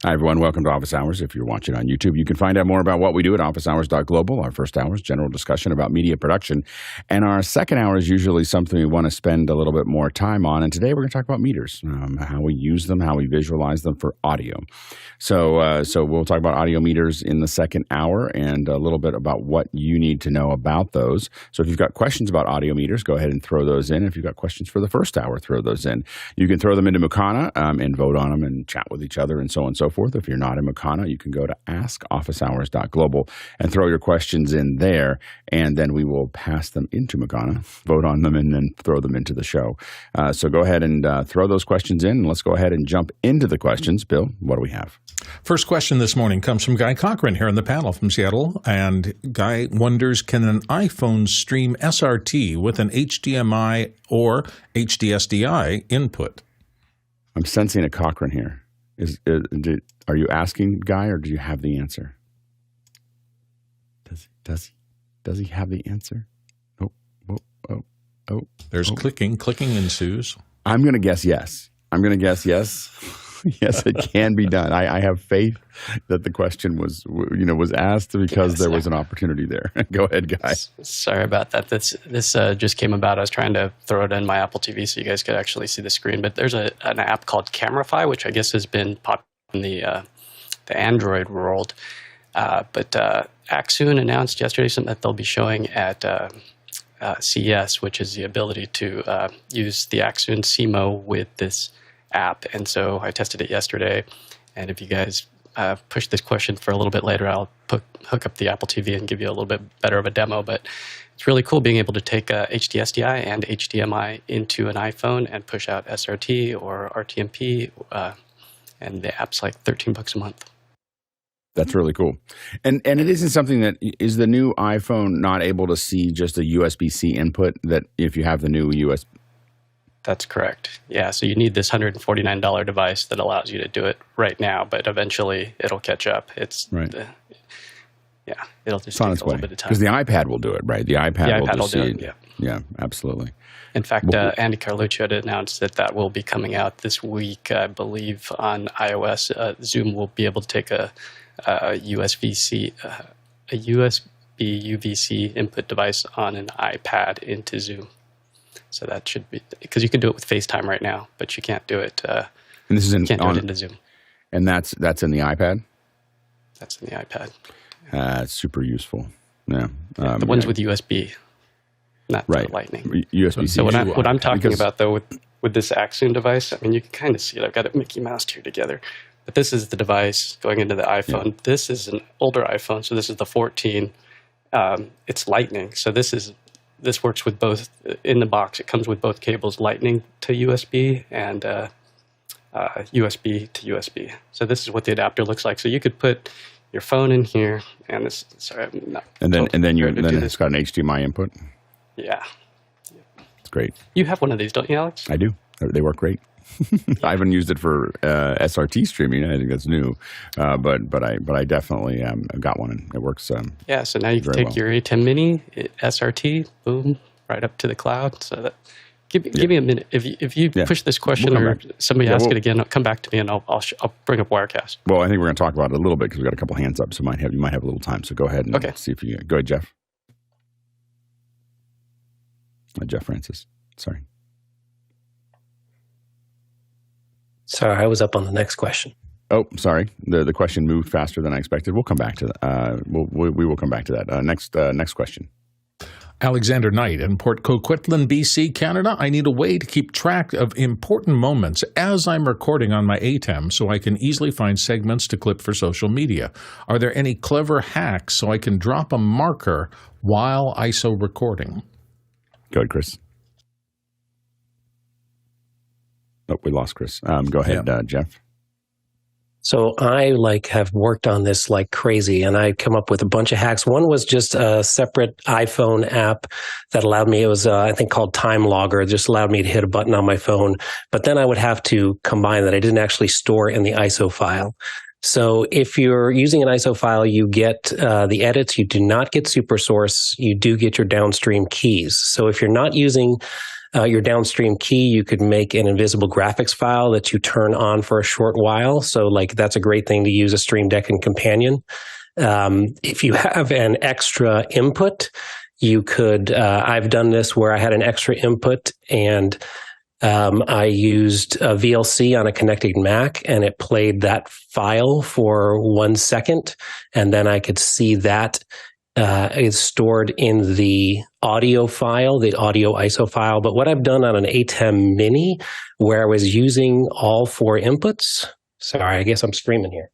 Hi, everyone. Welcome to Office Hours. If you're watching on YouTube, you can find out more about what we do at officehours.global. Our first hour is general discussion about media production. And our second hour is usually something we want to spend a little bit more time on. And today we're going to talk about meters, how we use them, how we visualize them for audio. So we'll talk about audio meters in the second hour and a little bit about what you need to know about those. So if you've got questions about audio meters, go ahead and throw those in. If you've got questions for the first hour, throw those in. You can throw them into Mukana and vote on them and chat with each other and so on and so forth. If you're not in Mukana, you can go to askofficehours.global and throw your questions in there, and then we will pass them into Mukana, vote on them, and then throw them into the show. So go ahead and throw those questions in, and let's go ahead and jump into the questions. Bill, what do we have? First question this morning comes from Guy Cochran here in the panel from Seattle, and Guy wonders, can an iPhone stream SRT with an HDMI or HD-SDI input? I'm sensing a Cochran here. Are you asking, Guy, or do you have the answer? Does he have the answer? Oh. There's clicking ensues. I'm going to guess yes. Yes, it can be done. I have faith that the question was asked because there was an opportunity there. Go ahead, Guy. Sorry about that. This just came about. I was trying to throw it in my Apple TV so you guys could actually see the screen. But there's an app called Camerify, which I guess has been popular in the Android world. But Axoon announced yesterday something that they'll be showing at CES, which is the ability to use the Axoon CMO with this app. And so I tested it yesterday, and if you guys push this question for a little bit later, I'll hook up the Apple TV and give you a little bit better of a demo. But it's really cool being able to take HD-SDI and HDMI into an iPhone and push out SRT or RTMP, and the app's like $13 a month. That's really cool. And it isn't something that is the new iPhone not able to see just a USB-C input, that if you have the new USB. That's correct. Yeah, so you need this $149 device that allows you to do it right now, but eventually it'll catch up. It's right. It'll just take a little bit of time. Because the iPad will do it, right? The iPad will do it. Yeah, absolutely. In fact, Andy Carlucci had announced that will be coming out this week, I believe, on iOS. Zoom will be able to take a USB UVC input device on an iPad into Zoom. So that should be, because you can do it with FaceTime right now, but you can't do it. And this is can't do it into Zoom. And that's in the iPad. That's in the iPad. It's super useful. Yeah. The ones with USB, not Lightning. USB-C. So what I'm talking about though with this Axoon device, I mean, you can kind of see it. I've got it Mickey Mouse here together, but this is the device going into the iPhone. Yeah. This is an older iPhone, so this is the 14. It's Lightning, so this works with both in the box. It comes with both cables, Lightning to USB and USB to USB. So this is what the adapter looks like. So you could put your phone in here, and this. Sorry, I'm not. And then it's got an HDMI input. Yeah, it's great. You have one of these, don't you, Alex? I do. They work great. I haven't used it for SRT streaming. I think that's new, but I definitely got one, and it works. So now you can take your ATEM Mini SRT, boom, right up to the cloud. So that give me a minute. If you push this question or somebody ask it again, come back to me, and I'll bring up Wirecast. Well, I think we're going to talk about it a little bit because we've got a couple hands up, so you might have a little time. So go ahead and see if you go ahead, Jeff. Jeff Francis, sorry. Sorry, I was up on the next question. Oh, sorry. The question moved faster than I expected. We'll come back to that. We will come back to that. Next question. Alexander Knight in Port Coquitlam, BC, Canada. I need a way to keep track of important moments as I'm recording on my ATEM so I can easily find segments to clip for social media. Are there any clever hacks so I can drop a marker while ISO recording? Go ahead, Chris. Oh, we lost Chris. Go ahead, Jeff. So I have worked on this like crazy, and I come up with a bunch of hacks. One was just a separate iPhone app that allowed me, it was I think called Time Logger. It just allowed me to hit a button on my phone, but then I would have to combine that. I didn't actually store in the ISO file. So if you're using an ISO file, you get the edits. You do not get super source. You do get your downstream keys. So if you're not using your downstream key, you could make an invisible graphics file that you turn on for a short while. So like that's a great thing to use a Streamdeck and companion. If you have an extra input, you could, I've done this where I had an extra input and I used a VLC on a connected Mac and it played that file for 1 second. And then I could see that is stored in the audio file, the audio ISO file. But what I've done on an ATEM Mini, where I was using all 4 inputs, sorry, I guess I'm screaming here.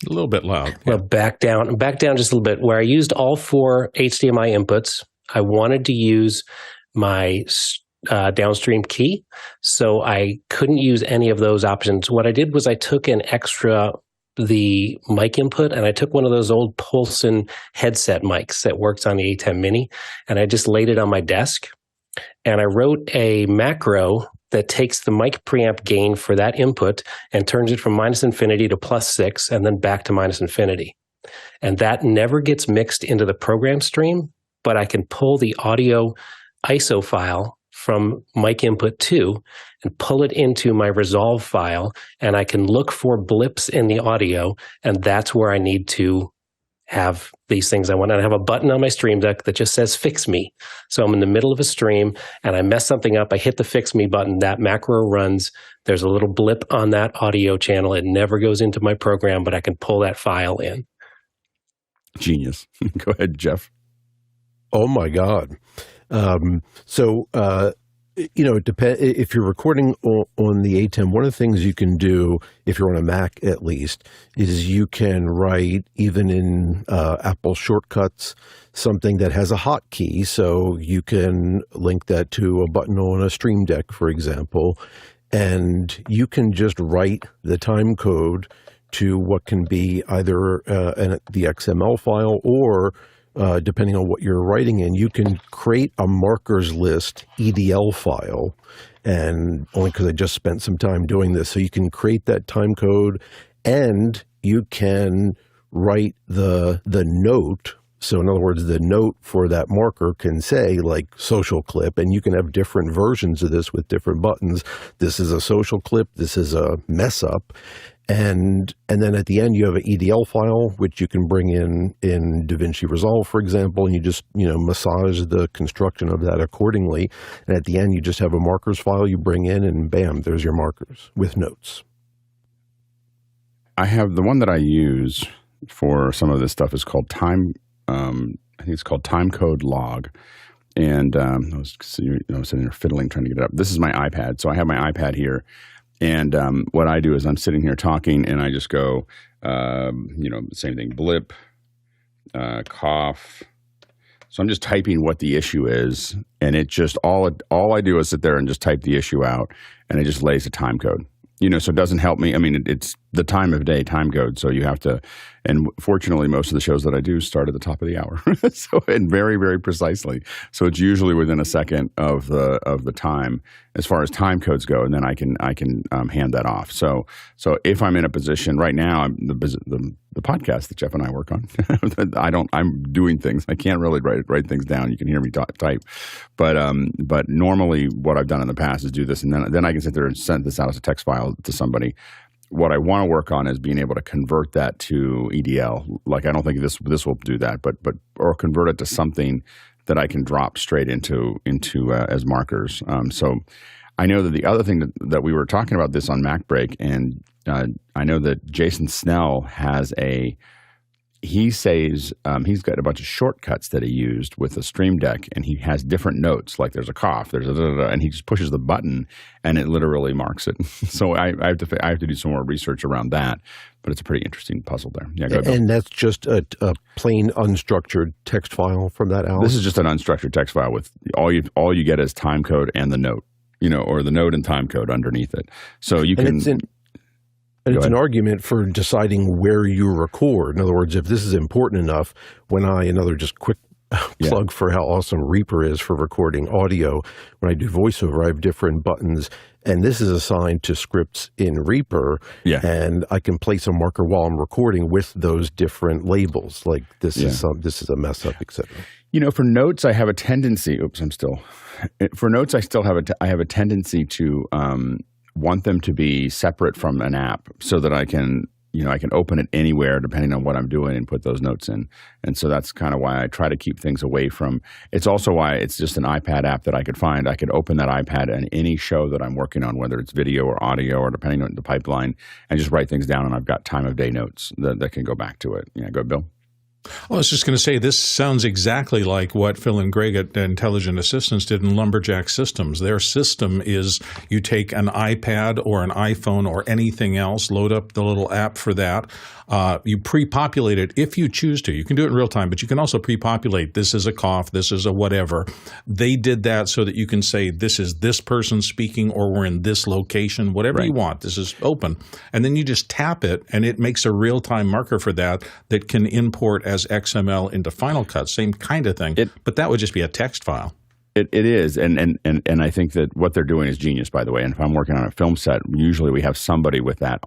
A little bit loud. Well, back down just a little bit. Where I used all 4 HDMI inputs, I wanted to use my downstream key, so I couldn't use any of those options. What I did was I took the mic input, and I took one of those old Polson headset mics that works on the ATEM Mini, and I just laid it on my desk, and I wrote a macro that takes the mic preamp gain for that input and turns it from -infinity to +6 and then back to -infinity. And that never gets mixed into the program stream, but I can pull the audio ISO file from mic input 2 and pull it into my Resolve file, and I can look for blips in the audio, and that's where I need to have these things. I want to have a button on my Streamdeck that just says fix me. So I'm in the middle of a stream and I mess something up, I hit the fix me button, that macro runs, there's a little blip on that audio channel, it never goes into my program, but I can pull that file in. Genius. Go ahead, Jeff. Oh my God. It depends. If you're recording on the ATEM, one of the things you can do, if you're on a Mac at least, is you can write, even in Apple shortcuts, something that has a hotkey. So you can link that to a button on a Streamdeck, for example, and you can just write the time code to what can be either the XML file or depending on what you're writing in, you can create a markers list EDL file, and only because I just spent some time doing this. So you can create that time code, and you can write the note. So in other words, the note for that marker can say like social clip, and you can have different versions of this with different buttons. This is a social clip. This is a mess up. And then at the end, you have an EDL file, which you can bring in DaVinci Resolve, for example, and you just, massage the construction of that accordingly. And at the end, you just have a markers file you bring in, and bam, there's your markers with notes. I have the one that I use for some of this stuff is called time. I think it's called Timecode Log. And I was sitting there fiddling, trying to get it up. This is my iPad. So I have my iPad here. And what I do is I'm sitting here talking, and I just go, same thing, blip, cough. So I'm just typing what the issue is, and it just all I do is sit there and just type the issue out, and it just lays a time code. So it doesn't help me. I mean, it's the time of day time code, so you have to. And fortunately, most of the shows that I do start at the top of the hour, and very, very precisely. So it's usually within a second of the time as far as time codes go, and then I can hand that off. So if I'm in a position right now, the podcast that Jeff and I work on, I'm doing things. I can't really write things down. You can hear me type, but normally what I've done in the past is do this, and then I can sit there and send this out as a text file to somebody. What I want to work on is being able to convert that to EDL. Like, I don't think this will do that, but or convert it to something that I can drop straight into as markers. So I know that the other thing that we were talking about this on MacBreak, and I know that Jason Snell has he says he's got a bunch of shortcuts that he used with the Streamdeck, and he has different notes, like there's a cough, there's a da-da-da, and he just pushes the button, and it literally marks it. So I have to do some more research around that, but it's a pretty interesting puzzle there. Yeah, go ahead. And that's just a plain unstructured text file from that, Alex? This is just an unstructured text file with all you get is time code and the note, or the note and time code underneath it. So you can. And it's an argument for deciding where you record. In other words, if this is important enough, another just quick plug for how awesome Reaper is for recording audio. When I do voiceover, I have different buttons, and this is assigned to scripts in Reaper, and I can place a marker while I'm recording with those different labels, like this is a mess up, etc. For notes, I have a tendency. For notes, I have a tendency to want them to be separate from an app, so that I can open it anywhere depending on what I'm doing and put those notes in. And so that's kind of why I try to keep things away from. It's also why it's just an iPad app that I could find. I could open that iPad in any show that I'm working on, whether it's video or audio or depending on the pipeline, and just write things down. And I've got time of day notes that can go back to it. Yeah, go, Bill. Well, I was just going to say, this sounds exactly like what Phil and Greg at Intelligent Assistants did in Lumberjack Systems. Their system is you take an iPad or an iPhone or anything else, load up the little app for that. You pre-populate it if you choose to. You can do it in real time, but you can also pre-populate. This is a cough. This is a whatever. They did that so that you can say, this is this person speaking, or we're in this location, whatever you want. This is open. And then you just tap it, and it makes a real-time marker for that can import as XML into Final Cut. Same kind of thing. But that would just be a text file. It is, and I think that what they're doing is genius, by the way. And if I'm working on a film set, usually we have somebody with that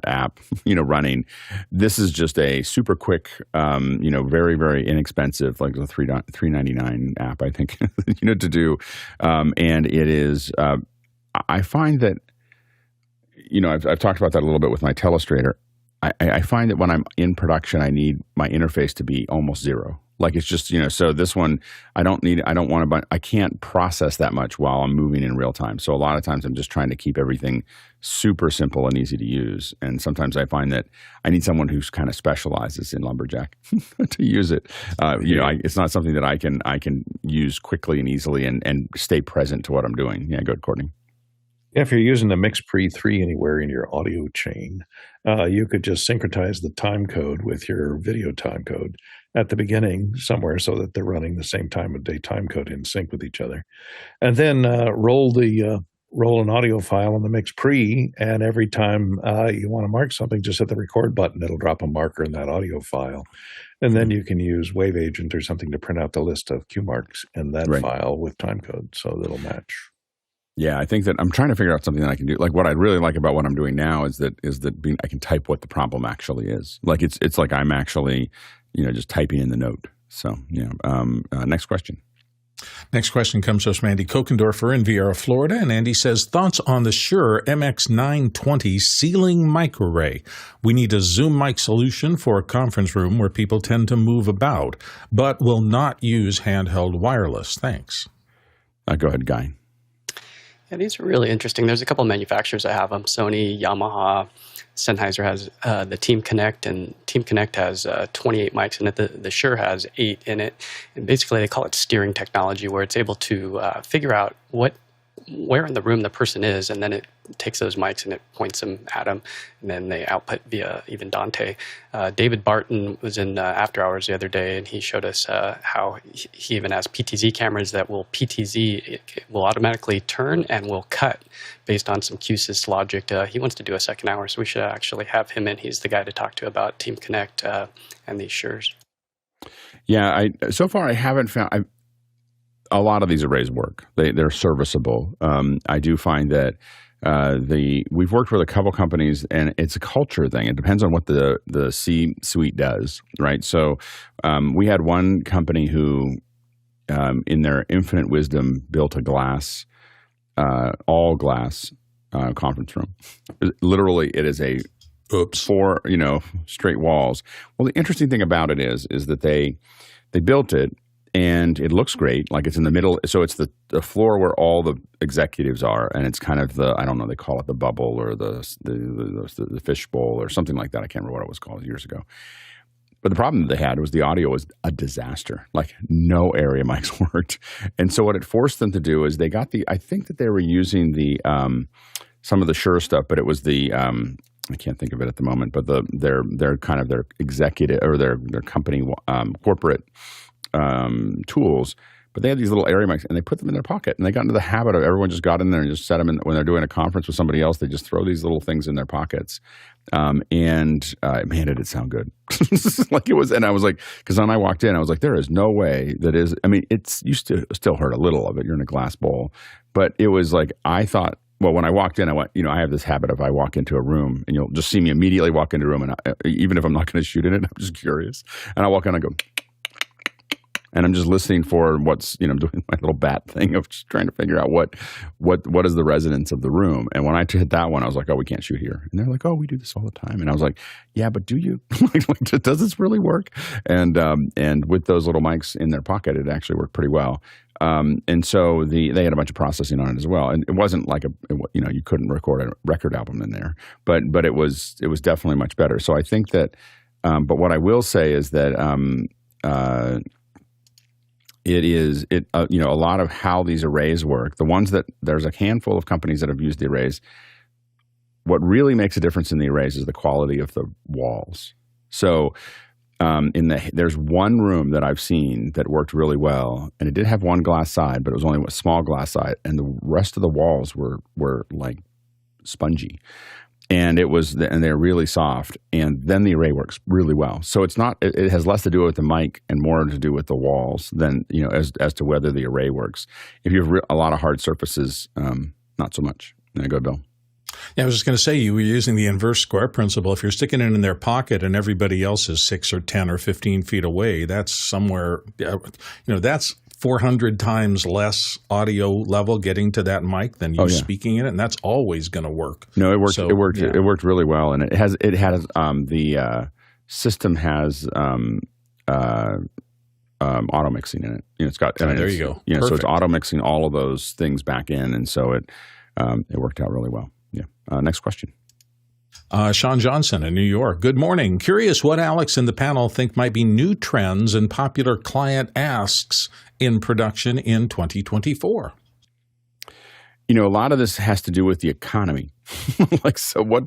app, running. This is just a super quick, very, very inexpensive, like the $3.99 app, I think, to do. And it is. I find that, I've talked about that a little bit with my telestrator. I find that when I'm in production, I need my interface to be almost zero. Like it's just, so this one, I can't process that much while I'm moving in real time. So a lot of times I'm just trying to keep everything super simple and easy to use. And sometimes I find that I need someone who's kind of specializes in Lumberjack to use it. It's not something that I can use quickly and easily and stay present to what I'm doing. Yeah, go ahead, Courtney. Yeah, if you're using the Mix Pre 3 anywhere in your audio chain, you could just synchronize the time code with your video time code at the beginning somewhere so that they're running the same time of day time code in sync with each other. And then roll an audio file on the Mix Pre, and every time you want to mark something, just hit the record button. It'll drop a marker in that audio file. And then you can use Wave Agent or something to print out the list of cue marks in that file with time code so that'll match. Yeah, I think that I'm trying to figure out something that I can do. Like what I really like about what I'm doing now is that I can type what the problem actually is. Like it's like I'm actually, just typing in the note. So yeah. Next question. Next question comes to us from Andy Kokendorfer in Viera, Florida. And Andy says, thoughts on the Shure MX920 ceiling microarray. We need a Zoom mic solution for a conference room where people tend to move about, but will not use handheld wireless. Thanks. Go ahead, Guy. Yeah, these are really interesting. There's a couple of manufacturers that have them. Sony, Yamaha, Sennheiser has the Team Connect, and Team Connect has 28 mics in it. The Shure has 8 in it. And basically, they call it steering technology, where it's able to figure out where in the room the person is, and then it takes those mics and it points them at them, and then they output via even Dante. David Barton was in After Hours the other day, and he showed us how he even has PTZ cameras that will automatically turn and will cut based on some QSys logic. He wants to do a second hour, so we should actually have him in. He's the guy to talk to about Team Connect and these Shures. Yeah, so far I haven't found. A lot of these arrays work. They're serviceable. I do find that we've worked with a couple companies, and it's a culture thing. It depends on what the C-suite does, right? So we had one company who, in their infinite wisdom, built a all glass conference room. Literally, it is a four straight walls. Well, the interesting thing about it is that they built it. And it looks great, like it's in the middle. So it's the floor where all the executives are, and it's kind of they call it the bubble or the fishbowl or something like that. I can't remember what it was called years ago. But the problem that they had was the audio was a disaster. Like no area mics worked. And so what it forced them to do is they got I think that they were using some of the Shure stuff, but it was I can't think of it at the moment, but their kind of their executive or their company corporate tools, but they had these little area mics and they put them in their pocket, and they got into the habit of everyone just got in there and just set them in. When they're doing a conference with somebody else, they just throw these little things in their pockets. Man, did it sound good. Like it was. And I was like, because when I walked in, I was like, there is no way that is, I mean, you still heard a little of it. You're in a glass bowl, but it was like, I thought, well, when I walked in, I went, I have this habit of I walk into a room and you'll just see me immediately walk into a room. And even if I'm not going to shoot in it, I'm just curious. And I walk in and I go, And I'm just listening for what's, doing my little bat thing of just trying to figure out what is the resonance of the room. And when I hit that one, I was like, oh, we can't shoot here. And they're like, oh, we do this all the time. And I was like, yeah, but do you? Does this really work? And with those little mics in their pocket, it actually worked pretty well. And so they had a bunch of processing on it as well. And it wasn't like you couldn't record a record album in there, but it was definitely much better. So I think that, but what I will say is that, a lot of how these arrays work, the ones that there's a handful of companies that have used the arrays. What really makes a difference in the arrays is the quality of the walls. So there's one room that I've seen that worked really well, and it did have one glass side, but it was only a small glass side, and the rest of the walls were like spongy. And they're really soft, and then the array works really well. So it has less to do with the mic and more to do with the walls than, as to whether the array works. If you have a lot of hard surfaces, not so much. There you go, Bill. Yeah, I was just going to say, you were using the inverse square principle. If you're sticking it in their pocket and everybody else is 6 or 10 or 15 feet away, that's somewhere, that's 400 times less audio level getting to that mic than you speaking in it, and that's always going to work. No, it worked. So, it worked really well, and the system has auto mixing in it. It's got there you go. So it's auto mixing all of those things back in, and so it worked out really well. Yeah. Next question. Sean Johnson in New York. Good morning. Curious what Alex and the panel think might be new trends and popular client asks in production in 2024. A lot of this has to do with the economy. So what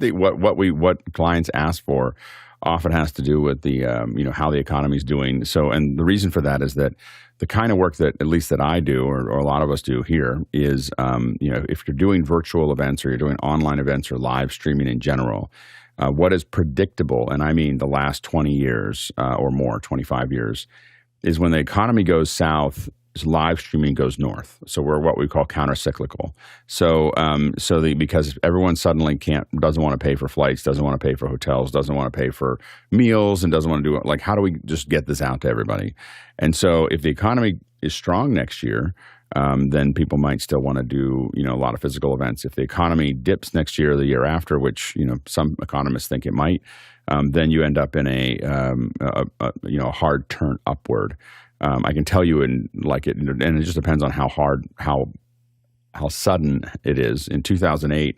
clients ask for often has to do with the how the economy is doing. So, and the reason for that is that the kind of work that at least that I do, or a lot of us do here, is if you're doing virtual events or you're doing online events or live streaming in general, what is predictable, and I mean the last 20 years or more, 25 years, is when the economy goes south, live streaming goes north. So we're what we call counter-cyclical. So because everyone suddenly doesn't want to pay for flights, doesn't want to pay for hotels, doesn't want to pay for meals, and doesn't want to do it. Like, how do we just get this out to everybody? And so if the economy is strong next year, then people might still want to do, a lot of physical events. If the economy dips next year or the year after, which, some economists think it might, then you end up in a hard turn upward. I can tell you, and it just depends on how sudden it is. In 2008,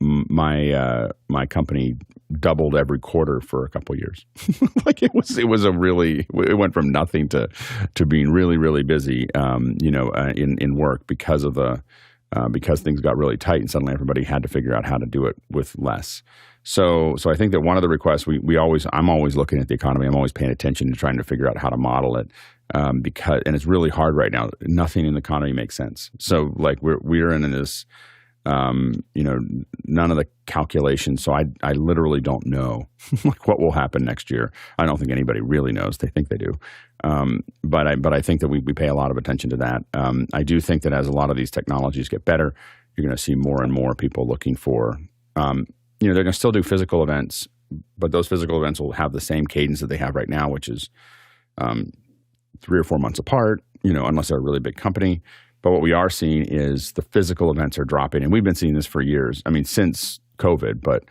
my company doubled every quarter for a couple of years. It went from nothing to being really, really busy, in work because things got really tight, and suddenly everybody had to figure out how to do it with less. So I think that one of the requests I'm always looking at the economy. I'm always paying attention to trying to figure out how to model it, and it's really hard right now. Nothing in the economy makes sense. So we're in this, none of the calculations. So I literally don't know what will happen next year. I don't think anybody really knows. They think they do. But I think that we pay a lot of attention to that. I do think that as a lot of these technologies get better, you're going to see more and more people looking for, they're going to still do physical events, but those physical events will have the same cadence that they have right now, which is 3 or 4 months apart, unless they're a really big company. But what we are seeing is the physical events are dropping, and we've been seeing this for years. I mean, since COVID, but,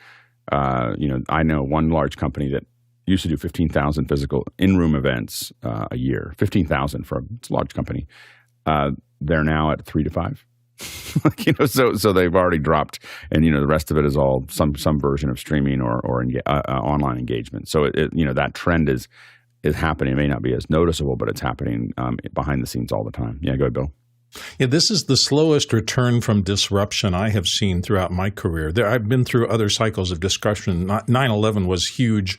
I know one large company that used to do 15,000 physical in-room events a year, 15,000 for a large company. They're now at 3 to 5. So they've already dropped, and the rest of it is all some version of streaming or online engagement. So that trend is happening. It may not be as noticeable, but it's happening behind the scenes all the time. Yeah, go ahead, Bill. Yeah, this is the slowest return from disruption I have seen throughout my career. I've been through other cycles of disruption. 9/11 was huge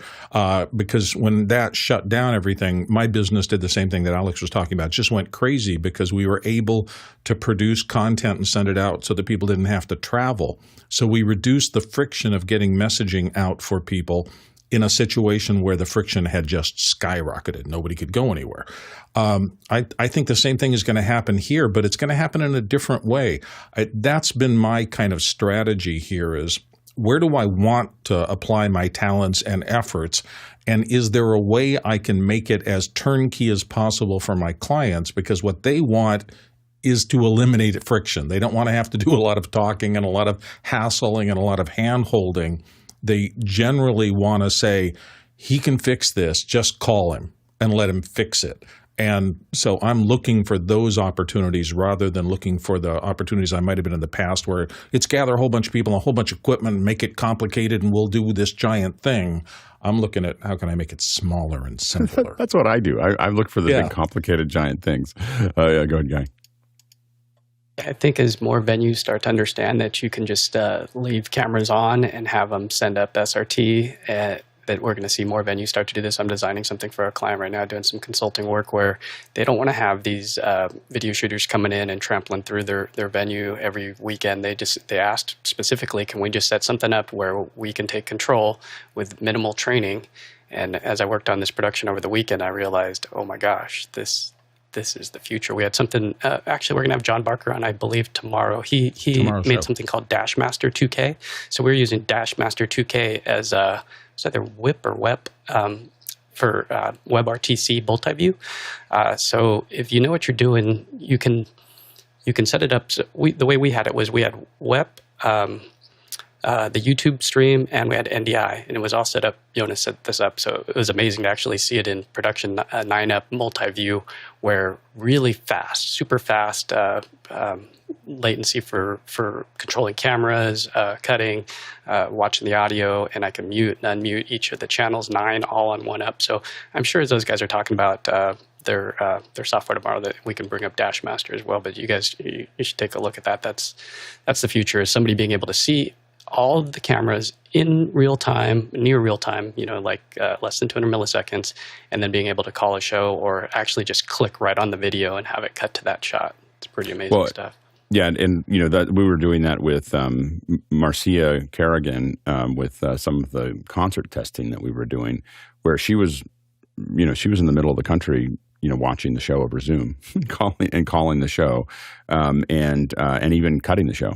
because when that shut down everything, my business did the same thing that Alex was talking about. It just went crazy because we were able to produce content and send it out so that people didn't have to travel. So we reduced the friction of getting messaging out for people in a situation where the friction had just skyrocketed. Nobody could go anywhere. I think the same thing is going to happen here, but it's going to happen in a different way. That's been my kind of strategy here is where do I want to apply my talents and efforts? And is there a way I can make it as turnkey as possible for my clients? Because what they want is to eliminate friction. They don't want to have to do a lot of talking and a lot of hassling and a lot of hand-holding. They generally want to say, he can fix this, just call him and let him fix it. And so I'm looking for those opportunities rather than looking for the opportunities I might have been in the past where it's gather a whole bunch of people and a whole bunch of equipment and make it complicated and we'll do this giant thing. I'm looking at how can I make it smaller and simpler. That's what I do. I look for the big, complicated, giant things. Go ahead, Guy. I think as more venues start to understand that you can just leave cameras on and have them send up SRT, that we're going to see more venues start to do this. I'm designing something for a client right now, doing some consulting work where they don't want to have these video shooters coming in and trampling through their venue every weekend. They asked specifically, can we just set something up where we can take control with minimal training? And as I worked on this production over the weekend, I realized, oh my gosh, this is the future. We had something, actually we're going to have John Barker on, I believe, tomorrow. He made something called Dashmaster 2K. So we're using Dashmaster 2K as it's either WIP or WEP for WebRTC multi-view. So if you know what you're doing, you can set it up. So the way we had it was we had WEP, the YouTube stream, and we had NDI, and it was all set up. Jonas set this up, so it was amazing to actually see it in production, 9-up multi-view, where really fast, super fast latency for controlling cameras, cutting, watching the audio, and I can mute and unmute each of the channels, 9 all on one up. So I'm sure as those guys are talking about their software tomorrow, that we can bring up Dashmaster as well. But you guys, you should take a look at that. That's the future, is somebody being able to see all of the cameras in real time, near real time, like less than 200 milliseconds, and then being able to call a show or actually just click right on the video and have it cut to that shot. It's pretty amazing stuff. Yeah, and that we were doing that with Marcia Kerrigan with some of the concert testing that we were doing, where she was in the middle of the country, watching the show over Zoom, calling the show, and even cutting the show.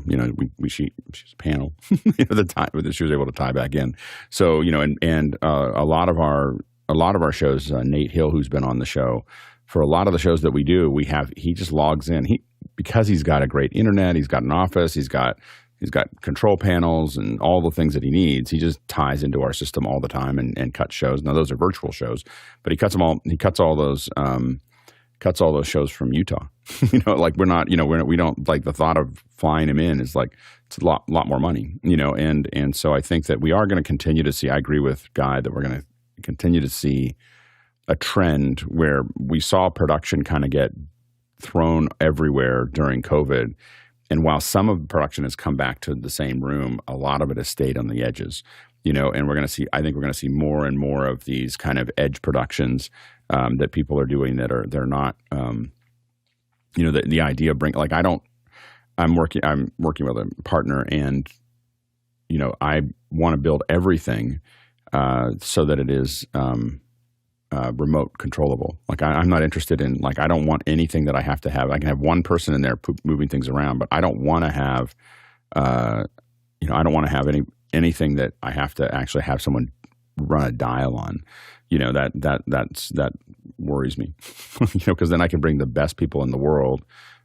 She's a panel, the time that she was able to tie back in. So and a lot of our shows, Nate Hill, who's been on the show, for a lot of the shows that we do, he just logs in. Because he's got a great internet, he's got an office, he's got control panels and all the things that he needs. He just ties into our system all the time and cuts shows. Now those are virtual shows, but he cuts them all. He cuts all those shows from Utah. Like we're not, we don't, like, the thought of flying him in is like, it's a lot more money, and so I think that we are going to continue to see. I agree with Guy that we're going to continue to see a trend where we saw production kind of get thrown everywhere during COVID. And while some of the production has come back to the same room, a lot of it has stayed on the edges, and I think we're going to see more and more of these kind of edge productions that people are doing they're not, the idea of I'm working with a partner, and, I want to build everything so that it is remote controllable. Like I'm not interested in, I don't want anything that I have to have. I can have one person in there moving things around, but I don't want to have, I don't want to have anything that I have to actually have someone run a dial on. That worries me, because then I can bring the best people in the world,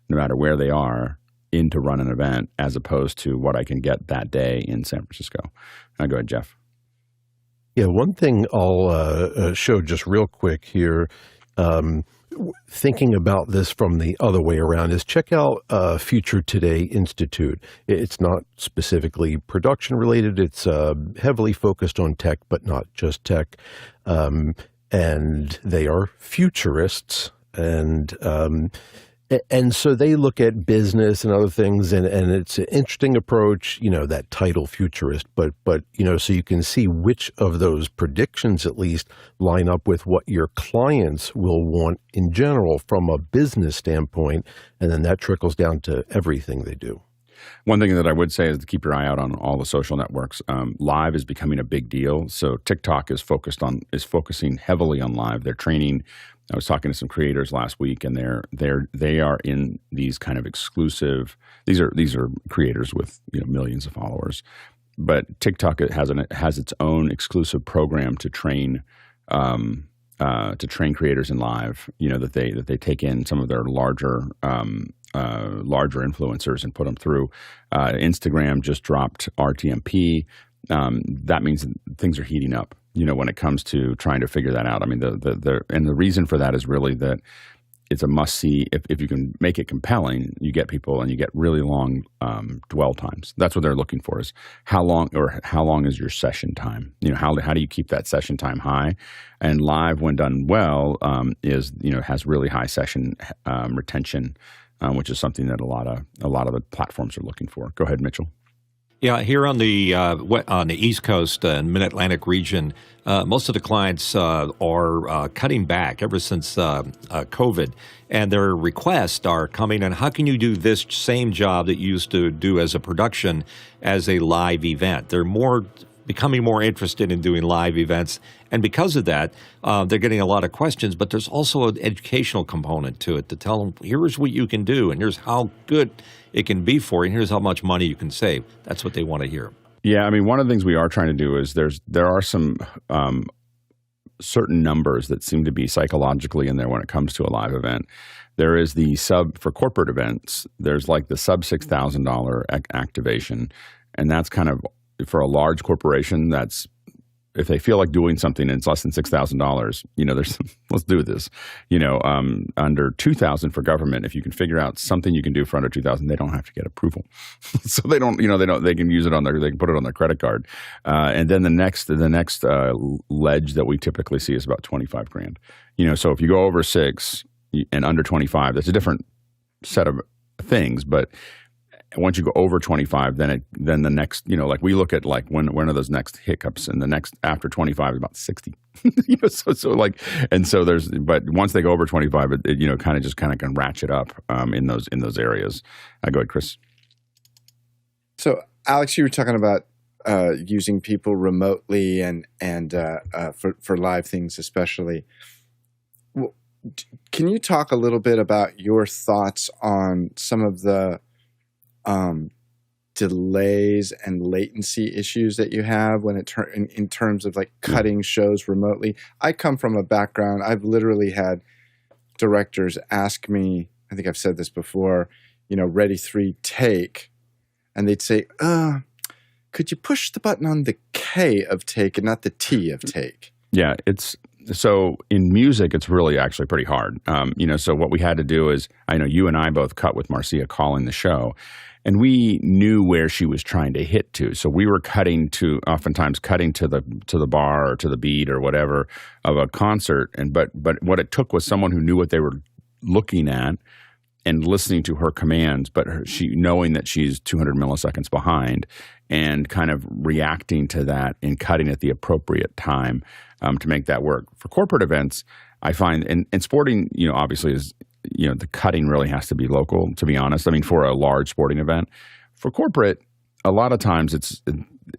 no matter where they are, in to run an event, as opposed to what I can get that day in San Francisco. Go ahead, Jeff. Yeah, one thing I'll show just real quick here, thinking about this from the other way around, is check out Future Today Institute. It's not specifically production related. It's heavily focused on tech, but not just tech. And they are futurists. And so they look at business and other things, and it's an interesting approach, that title futurist, but so you can see which of those predictions at least line up with what your clients will want in general from a business standpoint, and then that trickles down to everything they do. One thing that I would say is to keep your eye out on all the social networks. Live is becoming a big deal. So TikTok is focusing heavily on live. They're training. I was talking to some creators last week, and they are in these kind of exclusive. These are creators with millions of followers, TikTok has its own exclusive program to train creators in live. That they take in some of their larger influencers and put them through. Instagram just dropped RTMP. That means things are heating up. When it comes to trying to figure that out. I mean, the reason for that is really that it's a must see. If you can make it compelling, you get people and you get really long dwell times. That's what they're looking for, is how long is your session time? How do you keep that session time high? And live, when done well, has really high session retention, which is something that a lot of the platforms are looking for. Go ahead, Mitchell. Yeah, here on the East Coast and Mid-Atlantic region, most of the clients are cutting back ever since COVID, and their requests are coming in. How can you do this same job that you used to do as a production as a live event? They're becoming more interested in doing live events, and because of that, they're getting a lot of questions. But there's also an educational component to it to tell them, here's what you can do, and here's how good it can be for you, and here's how much money you can save. That's what they want to hear. Yeah, I mean, one of the things we are trying to do is there are some certain numbers that seem to be psychologically in there when it comes to a live event. There is the for corporate events, there's like the sub $6,000 activation, and that's kind of, for a large corporation, that's, if they feel like doing something and it's less than $6,000, there's let's do this. Under $2,000 for government, if you can figure out something you can do for under $2,000, they don't have to get approval. So they don't, they can use it they can put it on their credit card. And then the next ledge that we typically see is about $25,000. So if you go over 6 and under 25, that's a different set of things, but once you go over 25, then the next, like we look at like when are those next hiccups, and the next after 25 is about 60. But once they go over 25, it kind of can ratchet up in those areas. Go ahead, Chris. So Alex, you were talking about using people remotely and for live things especially. Can you talk a little bit about your thoughts on some of the delays and latency issues that you have when in terms of like cutting shows remotely? I come from a background, I've literally had directors ask me, I think I've said this before, ready 3 take, and they'd say, could you push the button on the K of take and not the T of take? Yeah, so in music, it's really actually pretty hard. So what we had to do is, I know you and I both cut with Marcia calling the show, and we knew where she was trying to hit to. So we were oftentimes cutting to the bar or to the beat or whatever of a concert. But what it took was someone who knew what they were looking at and listening to her commands, but she knowing that she's 200 milliseconds behind and kind of reacting to that and cutting at the appropriate time to make that work. For corporate events, I find, and sporting, obviously is, the cutting really has to be local, to be honest. I mean, for a large sporting event. For corporate, a lot of times it's,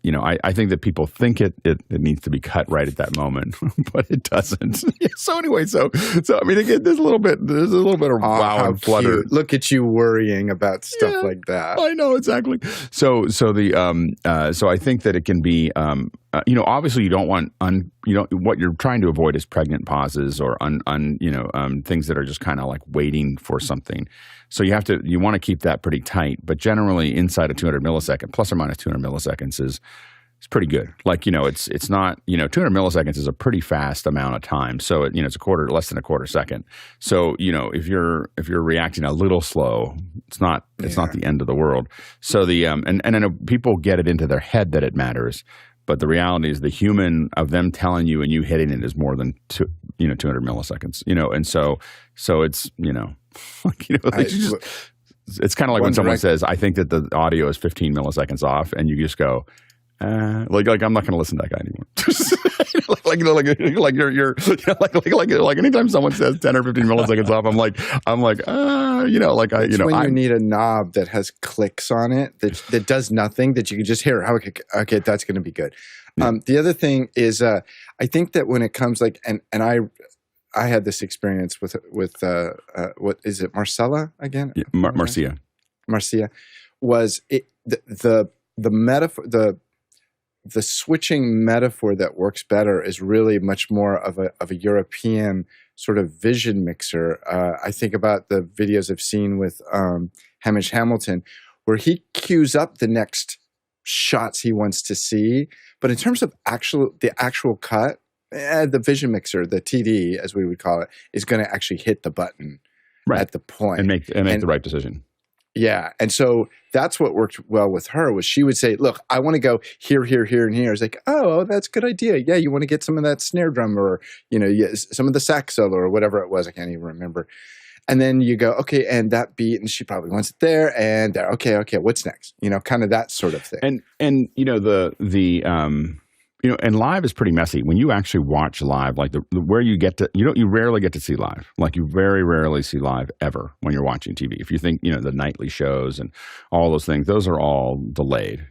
I think that people think it needs to be cut right at that moment, but it doesn't. So anyway, so I mean, again, there's a little bit of wow and flutter. Cute. Look at you worrying about stuff like that. I know, exactly. So I think that it can be, obviously you don't want what you're trying to avoid is pregnant pauses or things that are just kind of like waiting for something. So you want to keep that pretty tight, but generally inside of 200 milliseconds, plus or minus 200 milliseconds is pretty good. Like, it's not, 200 milliseconds is a pretty fast amount of time. So it's less than a quarter second. So, if you're reacting a little slow, it's not the end of the world. So and I know people get it into their head that it matters. But the reality is the human of them telling you and you hitting it is more than 200 milliseconds, and so it's, it's kind of like when someone says, I think that the audio is 15 milliseconds off, and you just go, like I'm not going to listen to that guy anymore. like anytime someone says 10 or 15 milliseconds off, I'm like, you need a knob that has clicks on it that does nothing, that you can just hear. Okay, that's going to be good. The other thing is, I think that when it comes and I had this experience with what is it, Marcella again? Yeah, Marcia was it the metaphor, the switching metaphor that works better is really much more of a European sort of vision mixer. I think about the videos I've seen with Hamish Hamilton, where he cues up the next shots he wants to see. But in terms of the actual cut, the vision mixer, the TD, as we would call it, is going to actually hit the button at the point. And make the right decision. Yeah. And so that's what worked well with her was she would say, look, I want to go here, here, here, and here. It's like, oh, that's a good idea. Yeah, you want to get some of that snare drum or, some of the sax solo or whatever it was. I can't even remember. And then you go, okay, and that beat, and she probably wants it there and there. Okay, what's next? Kind of that sort of thing. And and live is pretty messy. When you actually watch live, like where you get to, you rarely get to see live. Like you very rarely see live ever when you're watching TV. If you think, the nightly shows and all those things, those are all delayed.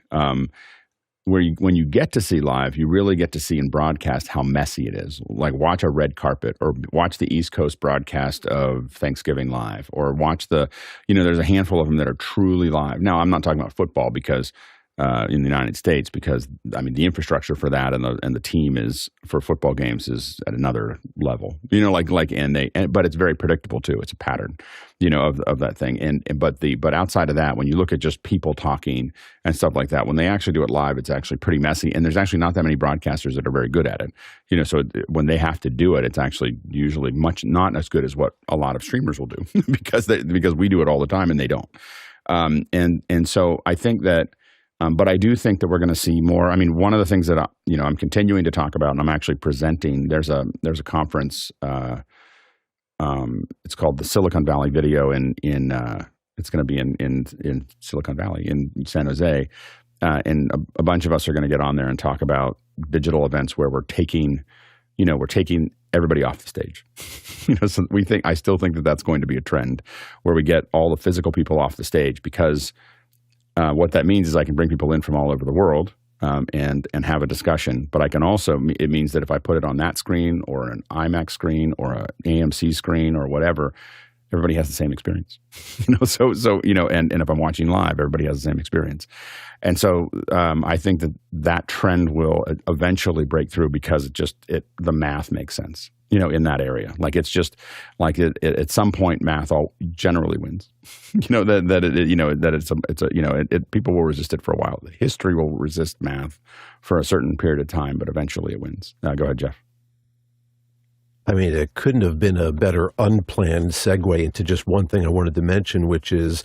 When you get to see live, you really get to see in broadcast how messy it is. Like watch a red carpet or watch the East Coast broadcast of Thanksgiving live or watch there's a handful of them that are truly live. Now, I'm not talking about football because in the United States, because the infrastructure for that and the team is for football games is at another level, but it's very predictable too. It's a pattern, of that thing. But outside of that, when you look at just people talking and stuff like that, when they actually do it live, it's actually pretty messy. And there's actually not that many broadcasters that are very good at it, so when they have to do it, it's actually usually not as good as what a lot of streamers will do because we do it all the time and they don't. And so I think that, but I do think that we're going to see more. One of the things that I'm continuing to talk about, and I'm actually presenting. There's a conference. It's called the Silicon Valley Video it's going to be in Silicon Valley in San Jose, and a bunch of us are going to get on there and talk about digital events where we're taking everybody off the stage. So I still think that that's going to be a trend where we get all the physical people off the stage because. What that means is I can bring people in from all over the world and have a discussion. But I can also, it means that if I put it on that screen or an IMAX screen or an AMC screen or whatever, everybody has the same experience. And if I'm watching live, everybody has the same experience. And so I think that trend will eventually break through because the math makes sense. In that area, like it's just like at some point, math all generally wins. People will resist it for a while. History will resist math for a certain period of time, but eventually it wins. Go ahead, Jeff. It couldn't have been a better unplanned segue into just one thing I wanted to mention, which is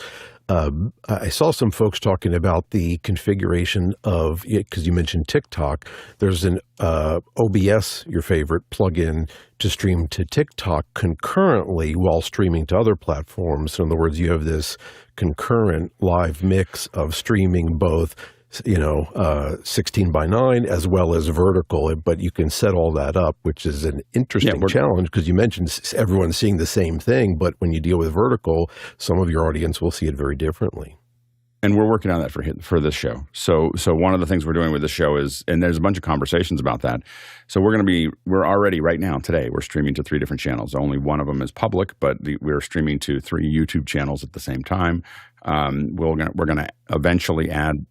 I saw some folks talking about the configuration of, because you mentioned TikTok, there's an OBS, your favorite plugin, to stream to TikTok concurrently while streaming to other platforms. So in other words, you have this concurrent live mix of streaming both 16:9 as well as vertical, but you can set all that up, which is an interesting challenge because you mentioned everyone's seeing the same thing, but when you deal with vertical, some of your audience will see it very differently. And we're working on that for this show. So one of the things we're doing with this show is, and there's a bunch of conversations about that. So we're already right now today, we're streaming to 3 different channels. Only one of them is public, but we're streaming to 3 YouTube channels at the same time. We're going to eventually add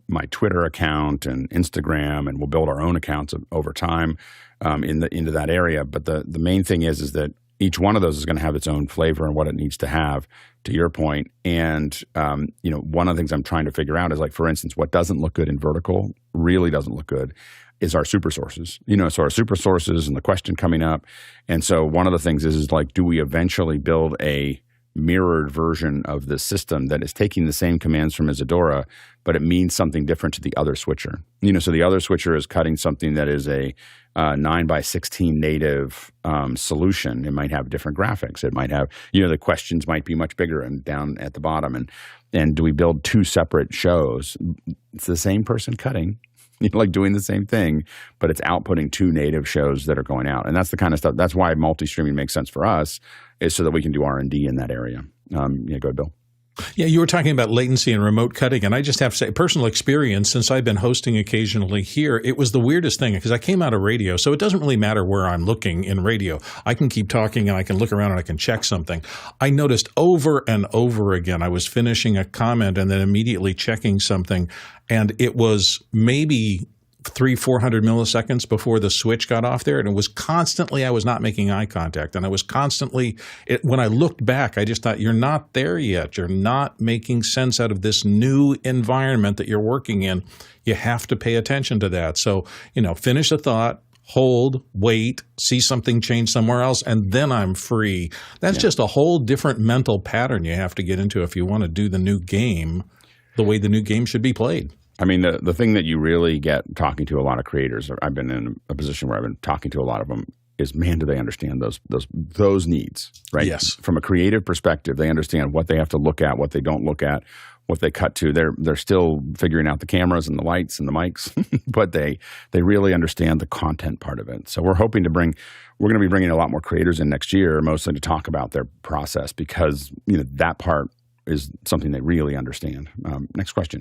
my Twitter account and Instagram, and we'll build our own accounts over time into that area. But the main thing is that each one of those is going to have its own flavor and what it needs to have, to your point. And, one of the things I'm trying to figure out is, like, for instance, what doesn't look good in vertical really doesn't look good is our super sources. So our super sources and the question coming up. And so one of the things is like, do we eventually build a mirrored version of this system that is taking the same commands from Isadora, but it means something different to the other switcher? So the other switcher is cutting something that is a 9:16 native solution. It might have different graphics. It might have, the questions might be much bigger and down at the bottom. And do we build 2 separate shows? It's the same person cutting, like doing the same thing, but it's outputting 2 native shows that are going out. And that's the kind of stuff. That's why multi-streaming makes sense for us, is so that we can do R&D in that area. Go ahead, Bill. Yeah, you were talking about latency and remote cutting, and I just have to say, personal experience, since I've been hosting occasionally here, it was the weirdest thing, because I came out of radio, so it doesn't really matter where I'm looking in radio. I can keep talking, and I can look around, and I can check something. I noticed over and over again, I was finishing a comment and then immediately checking something, and it was maybe 400 milliseconds before the switch got off there. And it was constantly, I was not making eye contact. And I was constantly, when I looked back, I just thought, you're not there yet. You're not making sense out of this new environment that you're working in. You have to pay attention to that. So, finish the thought, hold, wait, see something change somewhere else, and then I'm free. That's just a whole different mental pattern you have to get into if you want to do the new game the way the new game should be played. I mean, the thing that you really get talking to a lot of creators, I've been in a position where I've been talking to a lot of them, is, man, do they understand those needs, right? Yes. From a creative perspective, they understand what they have to look at, what they don't look at, what they cut to. They're still figuring out the cameras and the lights and the mics, but they really understand the content part of it. So we're going to be bringing a lot more creators in next year, mostly to talk about their process, because that part is something they really understand. Next question.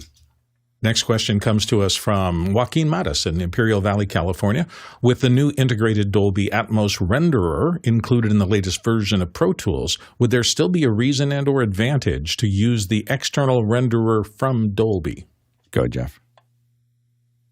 Next question comes to us from Joaquin Mattis in Imperial Valley, California. With the new integrated Dolby Atmos Renderer included in the latest version of Pro Tools, would there still be a reason and or advantage to use the external renderer from Dolby? Go ahead, Jeff.